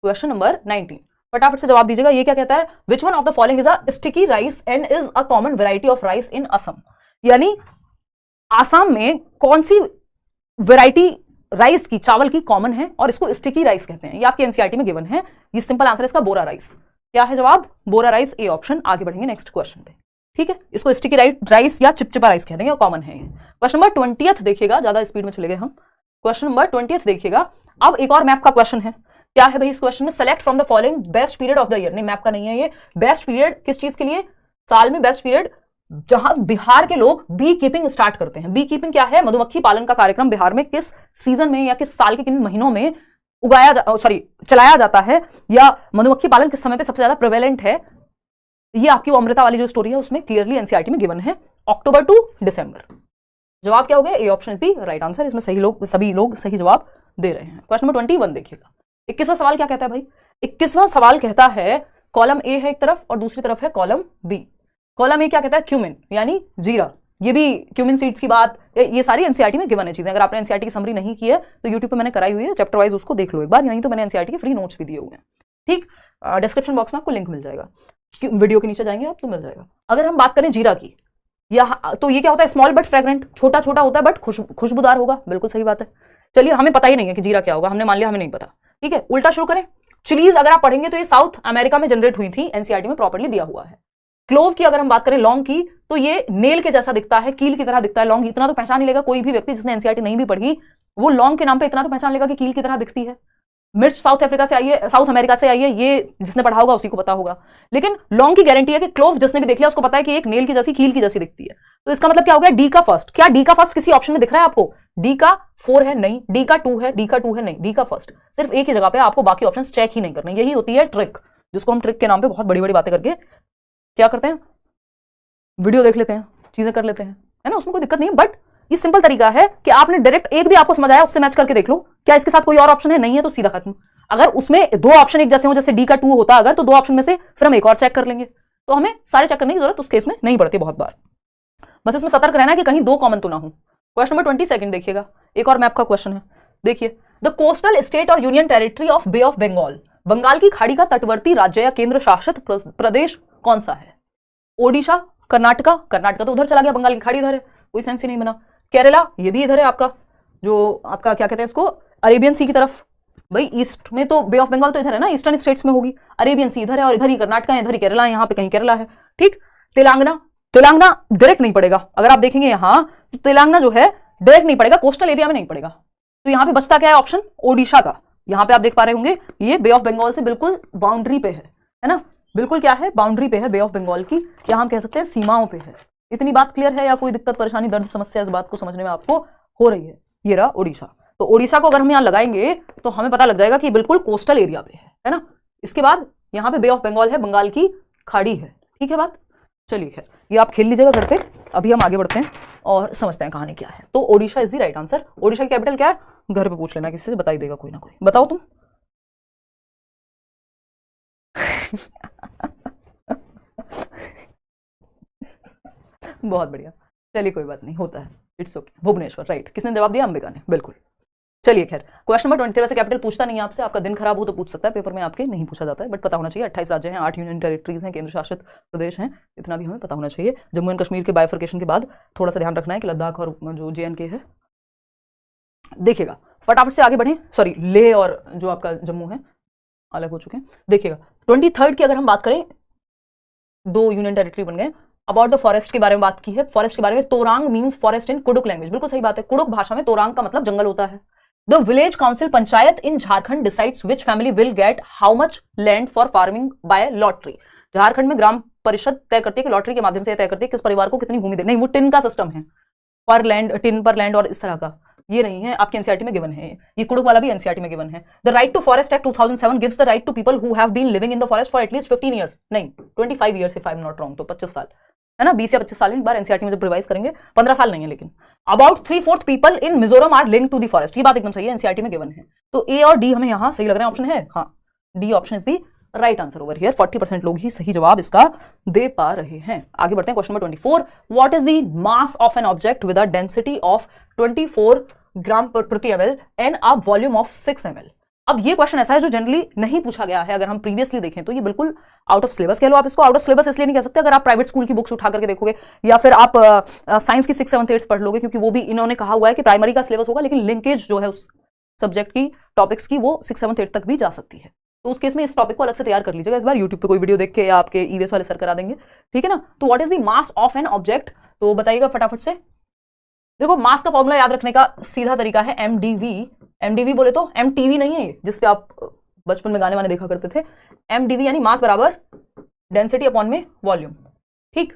क्वेश्चन नंबर 19 फटाफट से जवाब दीजिएगा। ये क्या कहता है, which one of the following is a sticky rice and is a common variety of rice in Assam, यानी आसाम में कौन सी वेराइटी राइस की, चावल की कॉमन है और इसको स्टिकी राइस कहते हैं। ये आपके एनसीईआरटी में गिवन है। ये सिंपल आंसर है इसका बोरा राइस। क्या है जवाब, बोरा राइस, ए ऑप्शन। आगे बढ़ेंगे नेक्स्ट क्वेश्चन पे, ठीक है। इसको स्टिकी राइस या चिपचिपा राइस कहते हैं, कॉमन है। क्वेश्चन नंबर 20 देखिएगा, ज्यादा स्पीड में चले गए हम। क्वेश्चन नंबर 20 देखिएगा। अब एक और मैप का क्वेश्चन है। क्या है भाई इस क्वेश्चन में, select from the following best period of the year. नहीं, मैप का नहीं है ये। बेस्ट पीरियड किस चीज के लिए, साल में बेस्ट पीरियड जहां बिहार के लोग बी कीपिंग स्टार्ट करते हैं। बी कीपिंग क्या है, मधुमक्खी पालन का कार्यक्रम बिहार में किस सीजन में या किस साल के किन महीनों में चलाया जाता है, या मधुमक्खी पालन किस समय पे सबसे ज्यादा प्रिवेलेंट है। ये आपकी अमृता वाली जो स्टोरी है उसमें क्लियरली एनसीईआरटी में गिवन है, अक्टूबर टू दिसंबर। जवाब क्या हो गया, A option is the right answer. इसमें सभी लोग सही जवाब दे रहे हैं। क्वेश्चन नंबर 21 देखिएगा। 21वां सवाल क्या कहता है भाई, 21वां सवाल कहता है, कॉलम ए है एक तरफ और दूसरी तरफ है कॉलम बी। कॉलम ए क्या कहता है, क्यूमिन यानी जीरा। ये भी क्यूमिन सीड्स की बात, ये सारी एनसीईआरटी में गिवन है चीजें। अगर आपने एनसीईआरटी की समरी नहीं की है तो यूट्यूब पे मैंने कराई हुई है, चैप्टर वाइज उसको देख लो एक बार, नहीं तो मैंने एनसीईआरटी के फ्री नोट्स भी दिए हुए हैं, ठीक। डिस्क्रिप्शन बॉक्स में आपको लिंक मिल जाएगा, वीडियो के नीचे जाएंगे आप तो मिल जाएगा। अगर हम बात करें जीरा की, तो ये क्या होता है, स्मॉल बट फ्रेग्रेंट, छोटा छोटा होता है बट खुशबूदार होगा। बिल्कुल सही बात है। चलिए, हमें पता ही नहीं है कि जीरा क्या होगा, हमने मान लिया हमें नहीं पता, ठीक है। उल्टा शुरू करें, चिलीज अगर आप पढ़ेंगे तो ये साउथ अमेरिका में जनरेट हुई थी, एनसीईआरटी में प्रॉपर्ली दिया हुआ है। क्लोव की अगर हम बात करें, लौंग की, तो ये नेल के जैसा दिखता है, कील की तरह दिखता है लौंग। इतना तो पहचान ही लेगा कोई भी व्यक्ति जिसने एनसीईआरटी नहीं भी पढ़ी, वो लौंग के नाम पे इतना तो पहचान लेगा कि कील की तरह दिखती है। मिर्च साउथ अफ्रीका से आई है, साउथ अमेरिका से आई है, ये जिसने पढ़ा होगा उसी को पता होगा। लेकिन लौंग की गारंटी है कि क्लोव जिसने भी देख लिया उसको पता है कि एक नेल की जैसी, कील की जैसी दिखती है। तो इसका मतलब क्या हो गया, डी का फर्स्ट। क्या डी का फर्स्ट किसी ऑप्शन में दिख रहा है आपको? डी का 4 है नहीं, डी का 2 है, डी का 2 है नहीं, डी का फर्स्ट। सिर्फ एक ही जगह पे आपको बाकी ऑप्शंस चेक ही नहीं करने। यही होती है ट्रिक, जिसको हम ट्रिक के नाम पे बहुत बड़ी बड़ी बातें करके क्या करते हैं, वीडियो देख लेते हैं, चीजें कर लेते हैं, है ना, उसमें कोई दिक्कत नहीं है। बट ये सिंपल तरीका है कि आपने डायरेक्ट एक भी आपको समझ आया उससे मैच करके देख लो, क्या इसके साथ कोई और ऑप्शन है, नहीं है तो सीधा खत्म। अगर उसमें दो ऑप्शन एक जैसे हो, जैसे डी का 2 होता अगर, तो दो ऑप्शन में से फिर हम एक और चेक कर लेंगे, तो हमें सारे चेक करने की जरूरत उस केस में नहीं पड़ती बहुत बार। बस इसमें सतर्क रहना है कि कहीं दो कॉमन तो ना हो। क्वेश्चन नंबर 22 देखिएगा, एक और मैप का क्वेश्चन है। देखिए, द कोस्टल स्टेट और union territory of Bay of Bengal, Bengal की खाड़ी का तटवर्ती राज्य या केंद्र शासित प्रदेश कौन सा है? ओडिशा, कर्नाटका, कर्नाटका तो उधर चला गया, बंगाल की खाड़ी इधर है, कोई सेंस ही नहीं बना। केरला, ये भी इधर है आपका, जो आपका क्या कहते हैं इसको, अरेबियन सी की तरफ। भाई ईस्ट में तो बे ऑफ बंगाल तो इधर है ना, ईस्टर्न स्टेट्स में होगी, अरेबियन सी इधर है और इधर ही कर्नाटका है, इधर ही केरला है, यहाँ पे कहीं केरला है, ठीक। तेलंगाना, तेलंगाना डायरेक्ट नहीं पड़ेगा, अगर आप देखेंगे यहां तो तेलंगाना जो है डायरेक्ट नहीं पड़ेगा, कोस्टल एरिया में नहीं पड़ेगा। तो यहां पे बचता क्या है ऑप्शन, ओडिशा का। यहां पे आप देख पा रहे होंगे ये बे ऑफ बंगाल से बिल्कुल बाउंड्री पे है ना, बिल्कुल क्या है, बाउंड्री पे है बे ऑफ बंगाल की, यहां हम कह सकते हैं सीमाओं पे है। इतनी बात क्लियर है या कोई दिक्कत परेशानी दर्द समस्या इस बात को समझने में आपको हो रही है? ये रहा ओडिशा। तो ओडिशा को अगर हम यहाँ लगाएंगे तो हमें पता लग जाएगा कि बिल्कुल कोस्टल एरिया पे है ना। इसके बाद यहाँ पे बे ऑफ बंगाल है, बंगाल की खाड़ी है, ठीक है बात। चलिए खैर, ये आप खेल लीजिएगा घर पे, अभी हम आगे बढ़ते हैं और समझते हैं कहानी क्या है। तो Odisha is the right answer. Odisha की कैपिटल क्या है, घर पे पूछ लेना, किसी से बता ही देगा कोई ना कोई। बताओ तुम। बहुत बढ़िया, चलिए कोई बात नहीं, होता है, इट्स ओके। भुवनेश्वर, राइट। किसने जवाब दिया? अंबिका ने, बिल्कुल। चलिए खैर, क्वेश्चन नंबर 23 से कैपिटल पूछता नहीं है आपसे, आपका दिन खराब हो तो पूछ सकता है, पेपर में आपके नहीं पूछा जाता है, बट पता होना चाहिए। 28 राज्य हैं, 8 यूनियन टेरिटरीज हैं, केंद्र शासित प्रदेश हैं, इतना भी हमें पता होना चाहिए। जम्मू एंड कश्मीर के बाइफर्केशन के बाद थोड़ा सा ध्यान रखना है कि लद्दाख और जो JNK है। देखिएगा फटाफट से आगे बढ़े, सॉरी लेह और जो आपका जम्मू है अलग हो चुके हैं। देखिएगा 23 की अगर हम बात करें, 2 यूनियन टेरिटरी बन गए। अबाउट द फॉरेस्ट के बारे में बात की है, फॉरेस्ट के बारे में, torang means forest in Kurukh language, बिल्कुल सही बात है। कुडुक भाषा में तोरांग का मतलब जंगल होता है। The village council panchayat in Jharkhand decides which family will get how much land for farming by lottery. Jharkhand में ग्राम परिषद तय करती है कि लॉटरी के माध्यम से तय करती है किस परिवार को कितनी भूमि दे। नहीं, वो टिन का सिस्टम है, पर लैंड, टिन पर लैंड और इस तरह का, ये नहीं है आपके एनसीईआरटी में गिवन है। ये कुडुक वाला भी एनसीईआरटी में गिवन है। The right to forest act 2007 gives the right to people who have been living in the forest for at least 15 years, नहीं 25 years if I am not wrong, तो 25 साल है ना, 20 या 25 साल। एक बार एनसीईआरटी में जब रिवाइज करेंगे, 15 साल नहीं है लेकिन। About 3/4 people in Mizoram are linked to the forest, ये बात एकदम सही है, एनसीईआरटी में गिवन है। तो ए और डी हमें यहाँ सही लग रहे हैं, ऑप्शन है हाँ, D option is the right answer over here. 40% लोग ही सही जवाब इसका दे पा रहे हैं। आगे बढ़ते हैं, question number 24, what is the mass of an object with a density of 24 ग्राम प्रति ml and a volume of 6 ml। अब ये क्वेश्चन ऐसा है जो जनरली नहीं पूछा गया है, अगर हम प्रीवियसली देखें तो ये बिल्कुल आउट ऑफ सिलेबस कह लो आप इसको। आउट ऑफ सिलेबस इसलिए नहीं कह सकते, अगर आप प्राइवेट स्कूल की बुक्स उठा करके देखोगे या फिर आप साइंस की 6th 7th 8th पढ़ लोगे, क्योंकि वो भी इन्होंने कहा हुआ है कि प्राइमरी का सिलेबस होगा, लेकिन लिंकेज जो है उस सब्जेक्ट की टॉपिक्स की वो 6th 7th 8th तक भी जा सकती है। तो उस केस में इस टॉपिक को अलग से तैयार कर लीजिएगा इस बार, यूट्यूब पे कोई वीडियो देख के या आपके ईवीएस वाले सर करा देंगे, ठीक है ना। तो what is the mass of an object, तो बताइएगा फटाफट से। देखो मास का फॉर्मूला याद रखने का सीधा तरीका है MdV। MdV बोले तो MTV नहीं है ये, जिसपे आप बचपन में गाने वाने देखा करते थे। MdV यानी मास बराबर डेंसिटी अपॉन में वॉल्यूम, ठीक।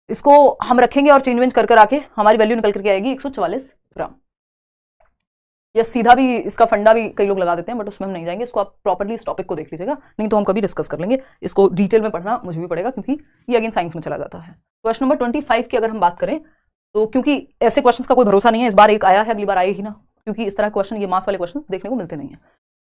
इसको हम रखेंगे और चेंज वेंज कर आके हमारी वैल्यू निकल करके आएगी 144 ग्राम। या सीधा भी इसका फंडा भी कई लोग लगा देते हैं, बट उसमें हम नहीं जाएंगे। इसको आप प्रॉपर्ली इस टॉपिक को देख लीजिएगा, नहीं तो हम कभी डिस्कस कर लेंगे। इसको डिटेल में पढ़ना मुझे भी पड़ेगा, क्योंकि ये अगेन साइंस में चला जाता है। क्वेश्चन नंबर 25 की अगर हम बात करें, तो क्योंकि ऐसे क्वेश्चंस का कोई भरोसा नहीं है, इस बार एक आया है अगली बार आए ही ना, क्योंकि इस तरह क्वेश्चन, ये मास वाले क्वेश्चन देखने को मिलते नहीं है।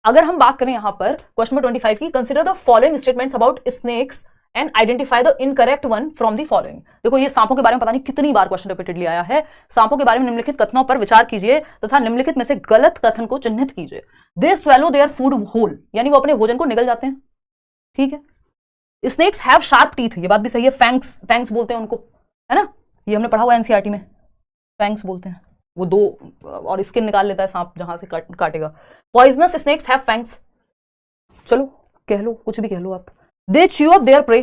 अगर हम बात करें यहाँ पर क्वेश्चन नंबर 25 की, consider the following statements about snakes and identify the incorrect one from the following. देखो ये सांपों के बारे में पता नहीं कितनी बार क्वेश्चन रिपीटेडली आया है। सांपों के बारे में निम्नलिखित कथनों पर विचार कीजिए तथा निम्नलिखित में से गलत कथन को चिन्हित कीजिए। They swallow their food whole, यानी वो अपने भोजन को निगल जाते हैं, ठीक है। स्नेक्स हैव शार्प टीथ, ये बात भी सही है। फैंक्स, फैंक्स बोलते हैं उनको, है ना, ये हमने पढ़ा हुआ है एनसीईआरटी में। फैंक्स बोलते हैं, वो दो और स्किन निकाल लेता है सांप जहां से काटेगा। पॉइजनस स्नेक्स हैव फैंक्स, चलो कह लो, कुछ भी कह लो आप। They chew up their prey,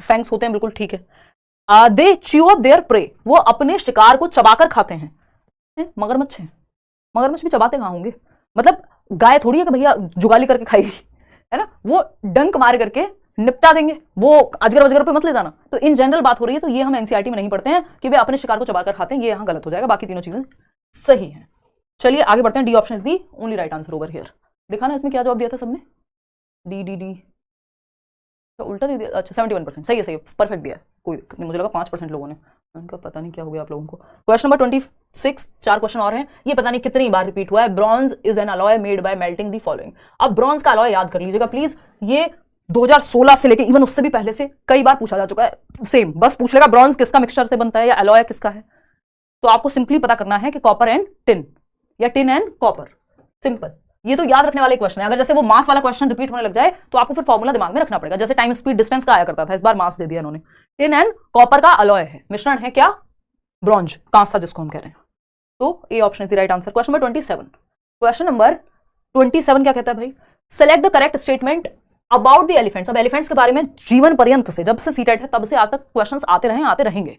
fangs होते हैं, बिल्कुल ठीक है। They chew up their prey, वो अपने शिकार को चबाकर खाते हैं। मगरमच्छ है, मगरमच्छ भी चबाते कहां होंगे, मतलब गाय थोड़ी है कि भैया जुगाली करके खाएगी, है ना, वो डंक मार करके निपटा देंगे, वो अजगर वजगर पे मत ले जाना। तो इन जनरल बात हो रही है, तो ये हम एनसीईआरटी में नहीं पढ़ते हैं कि वे अपने शिकार को चबाकर खाते हैं, ये यहाँ गलत हो जाएगा, बाकी तीनों चीजें सही हैं। चलिए आगे बढ़ते हैं, D option is the only right answer over here. दिखा ना इसमें क्या जवाब दिया था सबने, डी डी डी, तो उल्टा दे दिया। अच्छा 71% सही है, सही है, परफेक्ट दिया है, कोई दिक्कत नहीं। मुझे लगा 5% लोगों ने, उनका पता नहीं क्या हो गया आप लोगों को। क्वेश्चन नंबर 26, 4 क्वेश्चन और हैं, ये पता नहीं कितनी बार रिपीट हुआ है। Bronze is an alloy made by melting the following. अब ब्रॉन्ज का अलॉय याद कर लीजिएगा प्लीज, ये 2016 से लेके इवन उससे भी पहले से कई बार पूछा जा चुका है। सेम बस पूछ लेगा ब्रॉन्ज किसका मिक्सचर से बनता है या अलॉय किसका है। तो आपको सिंपली पता करना है कि कॉपर एंड टिन या टिन एंड कॉपर, सिंपल। ये तो याद रखने वाले क्वेश्चन है। अगर जैसे वो मास वाला क्वेश्चन रिपीट होने लग जाए तो आपको फिर फॉर्मूला दिमाग में रखना पड़ेगा। जैसे टाइम स्पीड डिस्टेंस का आया करता था, इस बार मास दे दिया इन्होंने। टिन एंड कॉपर का अलॉय है, मिश्रण है क्या, ब्रॉन्ज, कांसा जिसको हम कह रहे हैं। तो A option is the right answer. Question number 27, question number 27 क्या कहता है भाई, select the correct statement about the elephants. अब एलिफेंट्स के बारे में जीवन पर्यंत से, जब से सीटेट है तब से आज तक क्वेश्चंस आते रहे, आते रहेंगे।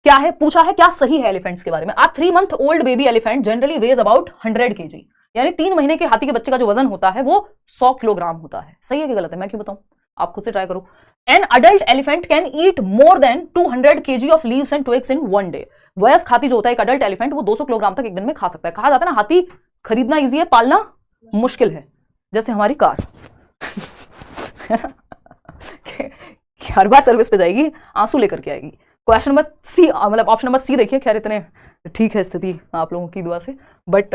क्या है पूछा है, क्या सही है एलिफेंट्स के बारे में। आ 3 month old baby elephant generally ways about 100 kg, यानी 3 महीने के हाथी के बच्चे का जो वजन होता है वो 100 किलोग्राम होता है। सही है कि गलत है, मैं क्यों बताऊं, आप खुद से ट्राई करो। An adult elephant can eat more than 200 kg of leaves and twigs in one day. वयस्क हाथी जो होता है, एक अडल्ट एलिफेंट, वो 200 किलोग्राम तक एक दिन में खा सकता है। कहा जाता है ना हाथी खरीदना ईजी है, पालना मुश्किल है, जैसे हमारी कार हर बार सर्विस पे जाएगी, आंसू लेकर के आएगी। क्वेश्चन नंबर सी, मतलब ऑप्शन नंबर सी देखिए, खैर इतने ठीक है स्थिति आप लोगों की दुआ से, बट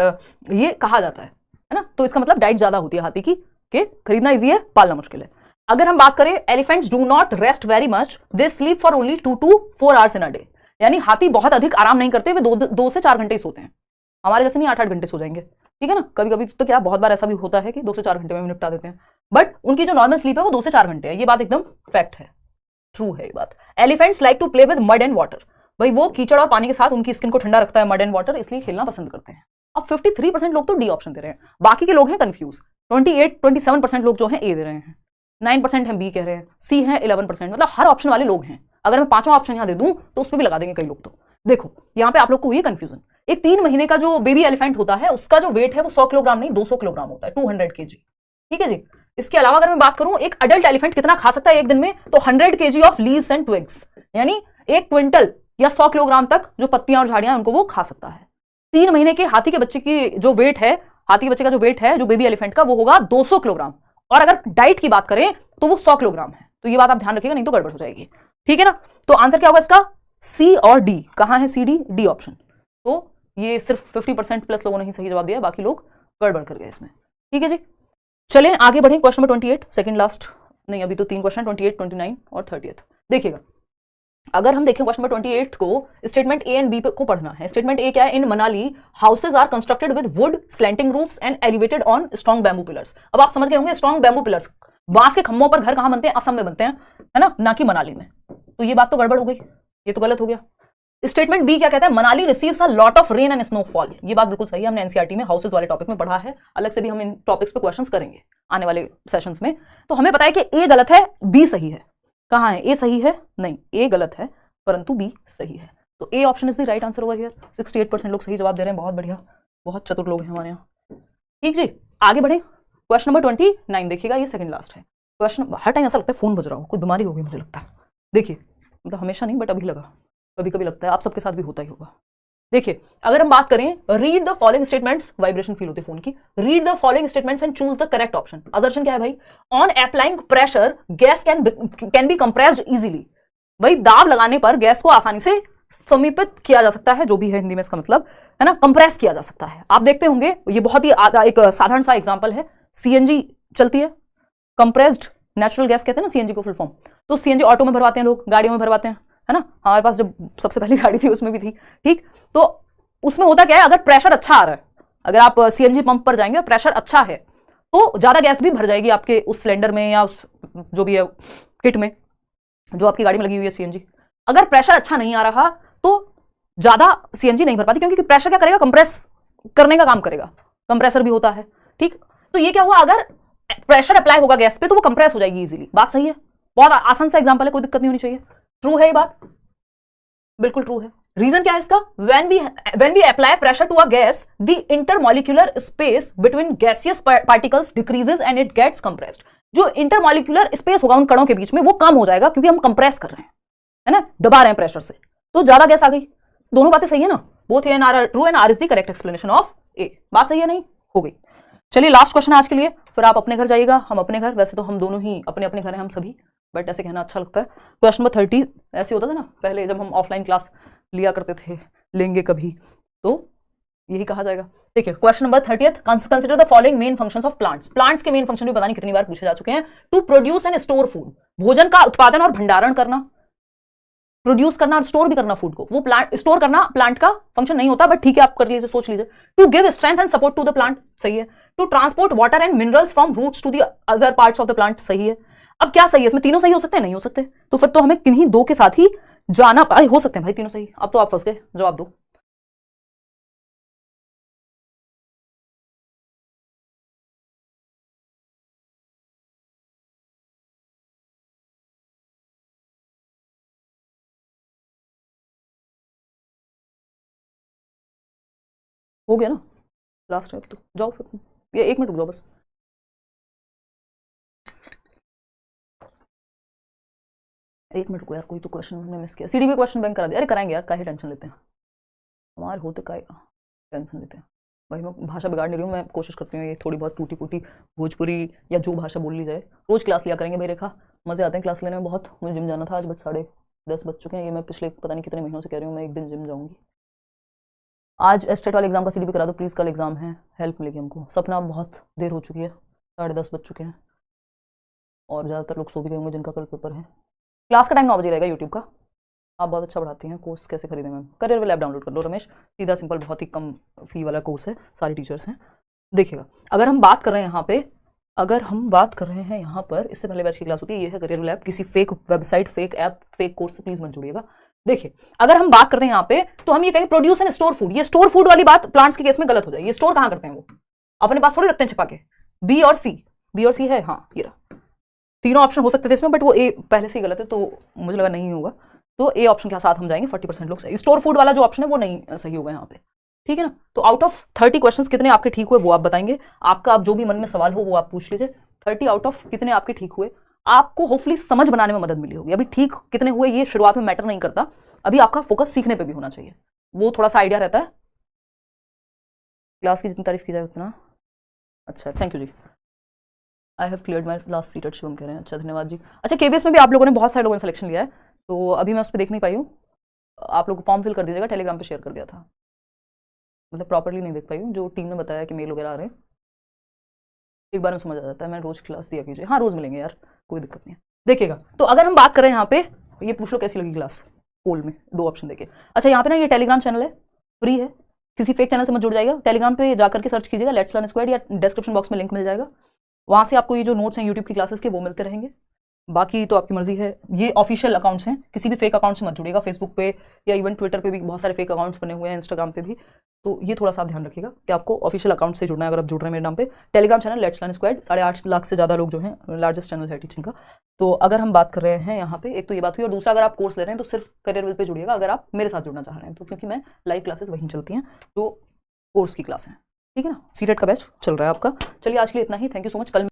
ये कहा जाता है ना, तो इसका मतलब डाइट ज्यादा होती है हाथी की, कि खरीदना इजी है, पालना मुश्किल है। अगर हम बात करें, elephants do not rest very much, they sleep for only 2 to 4 hours in a day. यानी हाथी बहुत अधिक आराम नहीं करते, वे 2 से 4 घंटे सोते हैं। हमारे जैसे नहीं 8-8 घंटे सो जाएंगे, ठीक है ना। कभी कभी तो क्या, बहुत बार ऐसा भी होता है कि 2 से 4 घंटे में निपटा देते हैं, बट उनकी जो नॉर्मल स्लीप है वो 2 से 4 घंटे है। ये बात एकदम फैक्ट है, ट्रू है ये बात। Elephants like to play with mud and water, भाई वो कीचड़ और पानी के साथ उनकी स्किन को ठंडा रखता है मड एंड वाटर, इसलिए खेलना पसंद करते हैं। अब 53% लोग तो डी ऑप्शन दे रहे हैं, बाकी के लोग हैं कंफ्यूज। 27% लोग जो हैं ए दे रहे हैं, 9% हैं बी कह रहे हैं, सी है 11%, मतलब हर ऑप्शन वाले लोग हैं। अगर मैं 5वां ऑप्शन यहाँ दे दूं तो उस पर भी लगा देंगे कई लोग। तो देखो यहाँ पे आप लोग को हुई कंफ्यूजन। एक 3 महीने का जो बेबी एलिफेंट होता है, उसका जो वेट है वो 100 किलोग्राम नहीं 200 किलोग्राम होता है, 200 kg, ठीक है जी। इसके अलावा अगर मैं बात करूं एक अडल्ट एलिफेंट कितना खा सकता है एक दिन में, तो 100 kg of leaves and twigs, यानी 1 क्विंटल या 100 किलोग्राम तक जो पत्तियां और झाड़ियां उनको वो खा सकता है। 3 महीने के हाथी के बच्चे की जो वेट है, हाथी के बच्चे का जो वेट है जो बेबी एलिफेंट का, वो होगा 200 किलोग्राम। और अगर डाइट की बात करें तो वो 100 किलोग्राम है। तो ये बात आप ध्यान रखिएगा, नहीं तो गड़बड़ हो जाएगी, ठीक है ना। तो आंसर क्या होगा इसका, सी और डी। कहां है सी डी, डी ऑप्शन। तो ये सिर्फ 50% प्लस लोगों ने ही सही जवाब दिया, बाकी लोग गड़बड़ कर गए इसमें, ठीक है जी। चलिए आगे बढ़ें, क्वेश्चन नंबर 28, सेकंड लास्ट, नहीं अभी तो 3 क्वेश्चन, 28, 29 और 30। देखिएगा, अगर हम देखें क्वेश्चन नंबर 28 को, स्टेटमेंट ए एंड बी को पढ़ना है। स्टेटमेंट ए क्या है, in Manali houses are constructed with wood slanting roofs and elevated on strong bamboo pillars. अब आप समझ गए होंगे स्ट्रॉन्ग बैम्बू पिलर्स, बांस के खंभों पर घर कहां बनते हैं, असम में बनते हैं, है ना कि मनाली में। तो ये बात तो गड़बड़ हो गई, ये तो गलत हो गया। स्टेटमेंट बी क्या कहता है, Manali receives a lot of rain and snowfall. ये बात बिल्कुल सही है, हमने एनसीईआरटी में हाउसेज वाले टॉपिक में पढ़ा है, अलग से भी हम इन टॉपिक्स पे क्वेश्चंस करेंगे आने वाले सेशंस में। तो हमें पता है कि ए गलत है, बी सही है। कहां है ए सही है, नहीं ए गलत है परंतु बी सही है। तो A option is the right answer over here. 68% लोग सही जवाब दे रहे हैं, बहुत बढ़िया, बहुत चतुर लोग हैं हमारे यहाँ, ठीक जी। आगे बढ़े, क्वेश्चन नंबर 29 देखिएगा, ये सेकंड लास्ट है क्वेश्चन। हर टाइम ऐसा लगता है फोन बज रहा हो, कोई बीमारी होगी मुझे लगता है। देखिए मतलब हमेशा नहीं, बट अभी लगा, कभी कभी लगता है, आप सबके साथ भी होता ही होगा। देखिए अगर हम बात करें, read the following statements, vibration feel होती है फोन की। Read the following statements and choose the correct option. Assertion क्या है भाई, on applying pressure gas can be compressed easily. भाई दाब लगाने पर गैस को आसानी से समीपित किया जा सकता है, जो भी है हिंदी में इसका मतलब, है ना, कंप्रेस किया जा सकता है। आप देखते होंगे, ये बहुत ही एक साधारण सा एग्जांपल है, सीएनजी चलती है, कंप्रेस्ड नेचुरल गैस कहते हैं ना सीएनजी को फुल फॉर्म। तो सीएनजी ऑटो में भरवाते हैं लोग, गाड़ियों में भरवाते हैं, है ना। हमारे पास जब सबसे पहली गाड़ी थी उसमें भी थी, ठीक। तो उसमें होता क्या है, अगर प्रेशर अच्छा आ रहा है, अगर आप सीएनजी पंप पर जाएंगे, प्रेशर अच्छा है तो ज्यादा गैस भी भर जाएगी आपके उस सिलेंडर में या उस जो भी है किट में जो आपकी गाड़ी में लगी हुई है सीएनजी। अगर प्रेशर अच्छा नहीं आ रहा तो ज्यादा सीएनजी नहीं भर पाती, क्योंकि प्रेशर क्या करेगा, कंप्रेस करने का काम करेगा, कंप्रेसर भी होता है, ठीक। तो ये क्या हुआ, अगर प्रेशर अप्लाई होगा गैस पे तो वो कंप्रेस हो जाएगी इजीली। बात सही है, बहुत आसान सा एग्जांपल है, कोई दिक्कत नहीं होनी चाहिए। ट्रू है ये बात, बिल्कुल ट्रू है। रीजन क्या है इसका, when we apply pressure to a gas, the intermolecular space between gaseous particles decreases and it gets compressed। जो इंटरमॉलिक्यूलर स्पेस होगा उन कणों के बीच में वो कम हो जाएगा, क्योंकि हम कंप्रेस कर रहे हैं, है ना, दबा रहे हैं प्रेशर से, तो ज्यादा गैस आ गई। दोनों बातें सही है ना, both A and R true and R is the correct explanation of A. बात सही है नहीं, हो गई। चलिए लास्ट क्वेश्चन आज के लिए, फिर आप अपने घर जाइएगा, हम अपने घर। वैसे तो हम दोनों ही अपने अपने घर हैं हम सभी, बट ऐसे कहना अच्छा लगता है। क्वेश्चन नंबर 30 ऐसे होता था ना पहले जब हम ऑफलाइन क्लास लिया करते थे, लेंगे कभी तो यही कहा जाएगा। देखिए question number 30, consider the following main functions of plants. Plants के मेन फंक्शन भी पता नहीं कितनी बार पूछे जा चुके हैं। To produce and store food, भोजन का उत्पादन और भंडारण करना, प्रोड्यूस करना और स्टोर भी करना फूड को। वो प्लांट स्टोर करना प्लांट का फंक्शन नहीं होता, बट ठीक है आप कर लीजिए, सोच लीजिए। To give strength and support to the plant, सही है। To transport water and minerals from roots to the other parts of the plant, सही है। अब क्या सही है इसमें, तीनों सही हो सकते हैं, नहीं हो सकते, तो फिर तो हमें किन्हीं दो के साथ ही जाना हो सकते हैं भाई, तीनों सही। अब तो आप फंस गए, जवाब दो। हो गया ना लास्ट टाइम, तो जाओ फिर, ये 1 मिनट रुक जाओ बस। एक मिनट को यार, कोई तो क्वेश्चन हमने मिस किया। सीडीबी क्वेश्चन बैंक करा दिया, अरे कराएंगे यार, काहे टेंशन लेते हैं, हमारे होते का टेंशन लेते हैं भाई। मैं भाषा बिगाड़ नहीं रही हूँ, मैं कोशिश करती हूँ ये थोड़ी बहुत टूटी फूटी भोजपुरी या जो भाषा बोल ली जाए। रोज क्लास लिया करेंगे भाई रेखा, मजे आते हैं क्लास लेने में बहुत। मुझे जिम जाना था, आज बस 10:30 बज चुके हैं। ये मैं पिछले पता नहीं कितने महीनों से कह रही हूँ मैं एक दिन जिम जाऊँगी। आज एस्टेट वाले एग्जाम का सीडीबी करा दो प्लीज़, कल एग्जाम है, हेल्प मिलेगी हमको। सपना बहुत देर हो चुकी है, 10:30 बज चुके हैं और ज़्यादातर लोग सो भी गए होंगे जिनका कल पेपर है। क्लास का टाइम 9 बजे रहेगा यूट्यूब का। आप बहुत अच्छा पढ़ाती हैं, कोर्स कैसे खरीदें ma'am? Career will app download कर लो रमेश, सीधा सिंपल, बहुत ही कम फी वाला कोर्स है, सारे टीचर्स हैं। देखिएगा अगर हम बात कर रहे हैं यहाँ पे, अगर हम बात कर रहे हैं यहाँ पर, इससे पहले बैच की क्लास होती है, ये है करियर विल ऐप। किसी fake website, fake app, fake course से प्लीज मत जुड़िएगा। देखिए अगर हम बात करते हैं यहाँ पे, तो हम ये कहेंगे प्रोड्यूस एंड स्टोर फूड। ये स्टोर फूड वाली बात प्लांट्स के केस में गलत हो जाएगी। ये स्टोर कहाँ करते हैं, वो अपने पास थोड़ी रखते हैं छिपा के। बी और सी है, हाँ ये रहा। तीनों ऑप्शन हो सकते थे इसमें, बट वो ए पहले से ही गलत है, तो मुझे लगा नहीं होगा, तो ए ऑप्शन के साथ हम जाएंगे। 40% लोग सही। स्टोर फूड वाला जो ऑप्शन है वो नहीं सही होगा यहाँ पे, ठीक है ना। तो आउट ऑफ 30 क्वेश्चंस कितने आपके ठीक हुए वो आप बताएंगे। आपका आप जो भी मन में सवाल हो वो आप पूछ लीजिए। 30 आउट ऑफ कितने आपके ठीक हुए, आपको होपफुली समझ बनाने में मदद मिली होगी। अभी ठीक कितने हुए ये शुरुआत में मैटर नहीं करता, अभी आपका फोकस सीखने पर भी होना चाहिए, वो थोड़ा सा आइडिया रहता है। क्लास की जितनी तारीफ की जाए उतना अच्छा। थैंक यू जी। I have cleared my last seat at Shivam कह रहे हैं, अच्छा धन्यवाद जी। अच्छा केवीएस में भी आप लोगों ने बहुत सारे लोगों ने सिलेक्शन लिया है, तो अभी मैं उस पर देख नहीं पाई हूँ। आप लोग फॉर्म फिल कर दीजिएगा, टेलीग्राम पे शेयर कर दिया था, मतलब प्रॉपर्ली नहीं देख पाई हूँ। जो टीम ने बताया कि मेल वगैरह आ रहे हैं, एक बार में समझ आ जाता है। मैं रोज क्लास दिया कीजिए, हाँ रोज मिलेंगे यार, कोई दिक्कत नहीं है। देखिएगा तो अगर हम बात करें यहाँ पे, ये पूछ लो कैसी लगी क्लास, पोल में 2 ऑप्शन देके। अच्छा यहाँ पे ना ये टेलीग्राम चैनल है, फ्री है, किसी फेक चैनल से मत जुड़ जाएगा। टेलीग्राम पे जाकर के सर्च कीजिएगा लेट्स लर्न स्क्वाड, या डिस्क्रिप्शन बॉक्स में लिंक मिल जाएगा, वहाँ से आपको ये जो नोट्स हैं यूट्यूब की क्लासेस के वो मिलते रहेंगे। बाकी तो आपकी मर्जी है। ये ऑफिशियल अकाउंट्स हैं, किसी भी फेक अकाउंट से मत जुड़िएगा। फेसबुक पे या इवन ट्विटर पे भी बहुत सारे फेक अकाउंट्स बने हुए हैं, इंस्टाग्राम पे भी, तो ये थोड़ा सा आप ध्यान रखिएगा कि आपको ऑफिशियल अकाउंट से जुड़ना है। अगर आप जुड़ रहे हैं मेरे नाम पे, Telegram channel let's learn squad, 8.5 lakh से ज़्यादा लोग जो हैं, लार्जेस्ट चैनल है टीचिंग का। तो अगर हम बात कर रहे हैं यहाँ पे, एक तो ये बात हुई, और दूसरा अगर आप कोर्स ले रहे हैं तो सिर्फ करियर विल पे जुड़िएगा अगर आप मेरे साथ जुड़ना चाह रहे हैं तो, क्योंकि मैं लाइव क्लासेस वहीं चलती हैं जो कोर्स की क्लास हैं, ठीक है ना। सीटेट का बैच चल रहा है आपका। चलिए आज के लिए इतना ही, थैंक यू सो मच। कल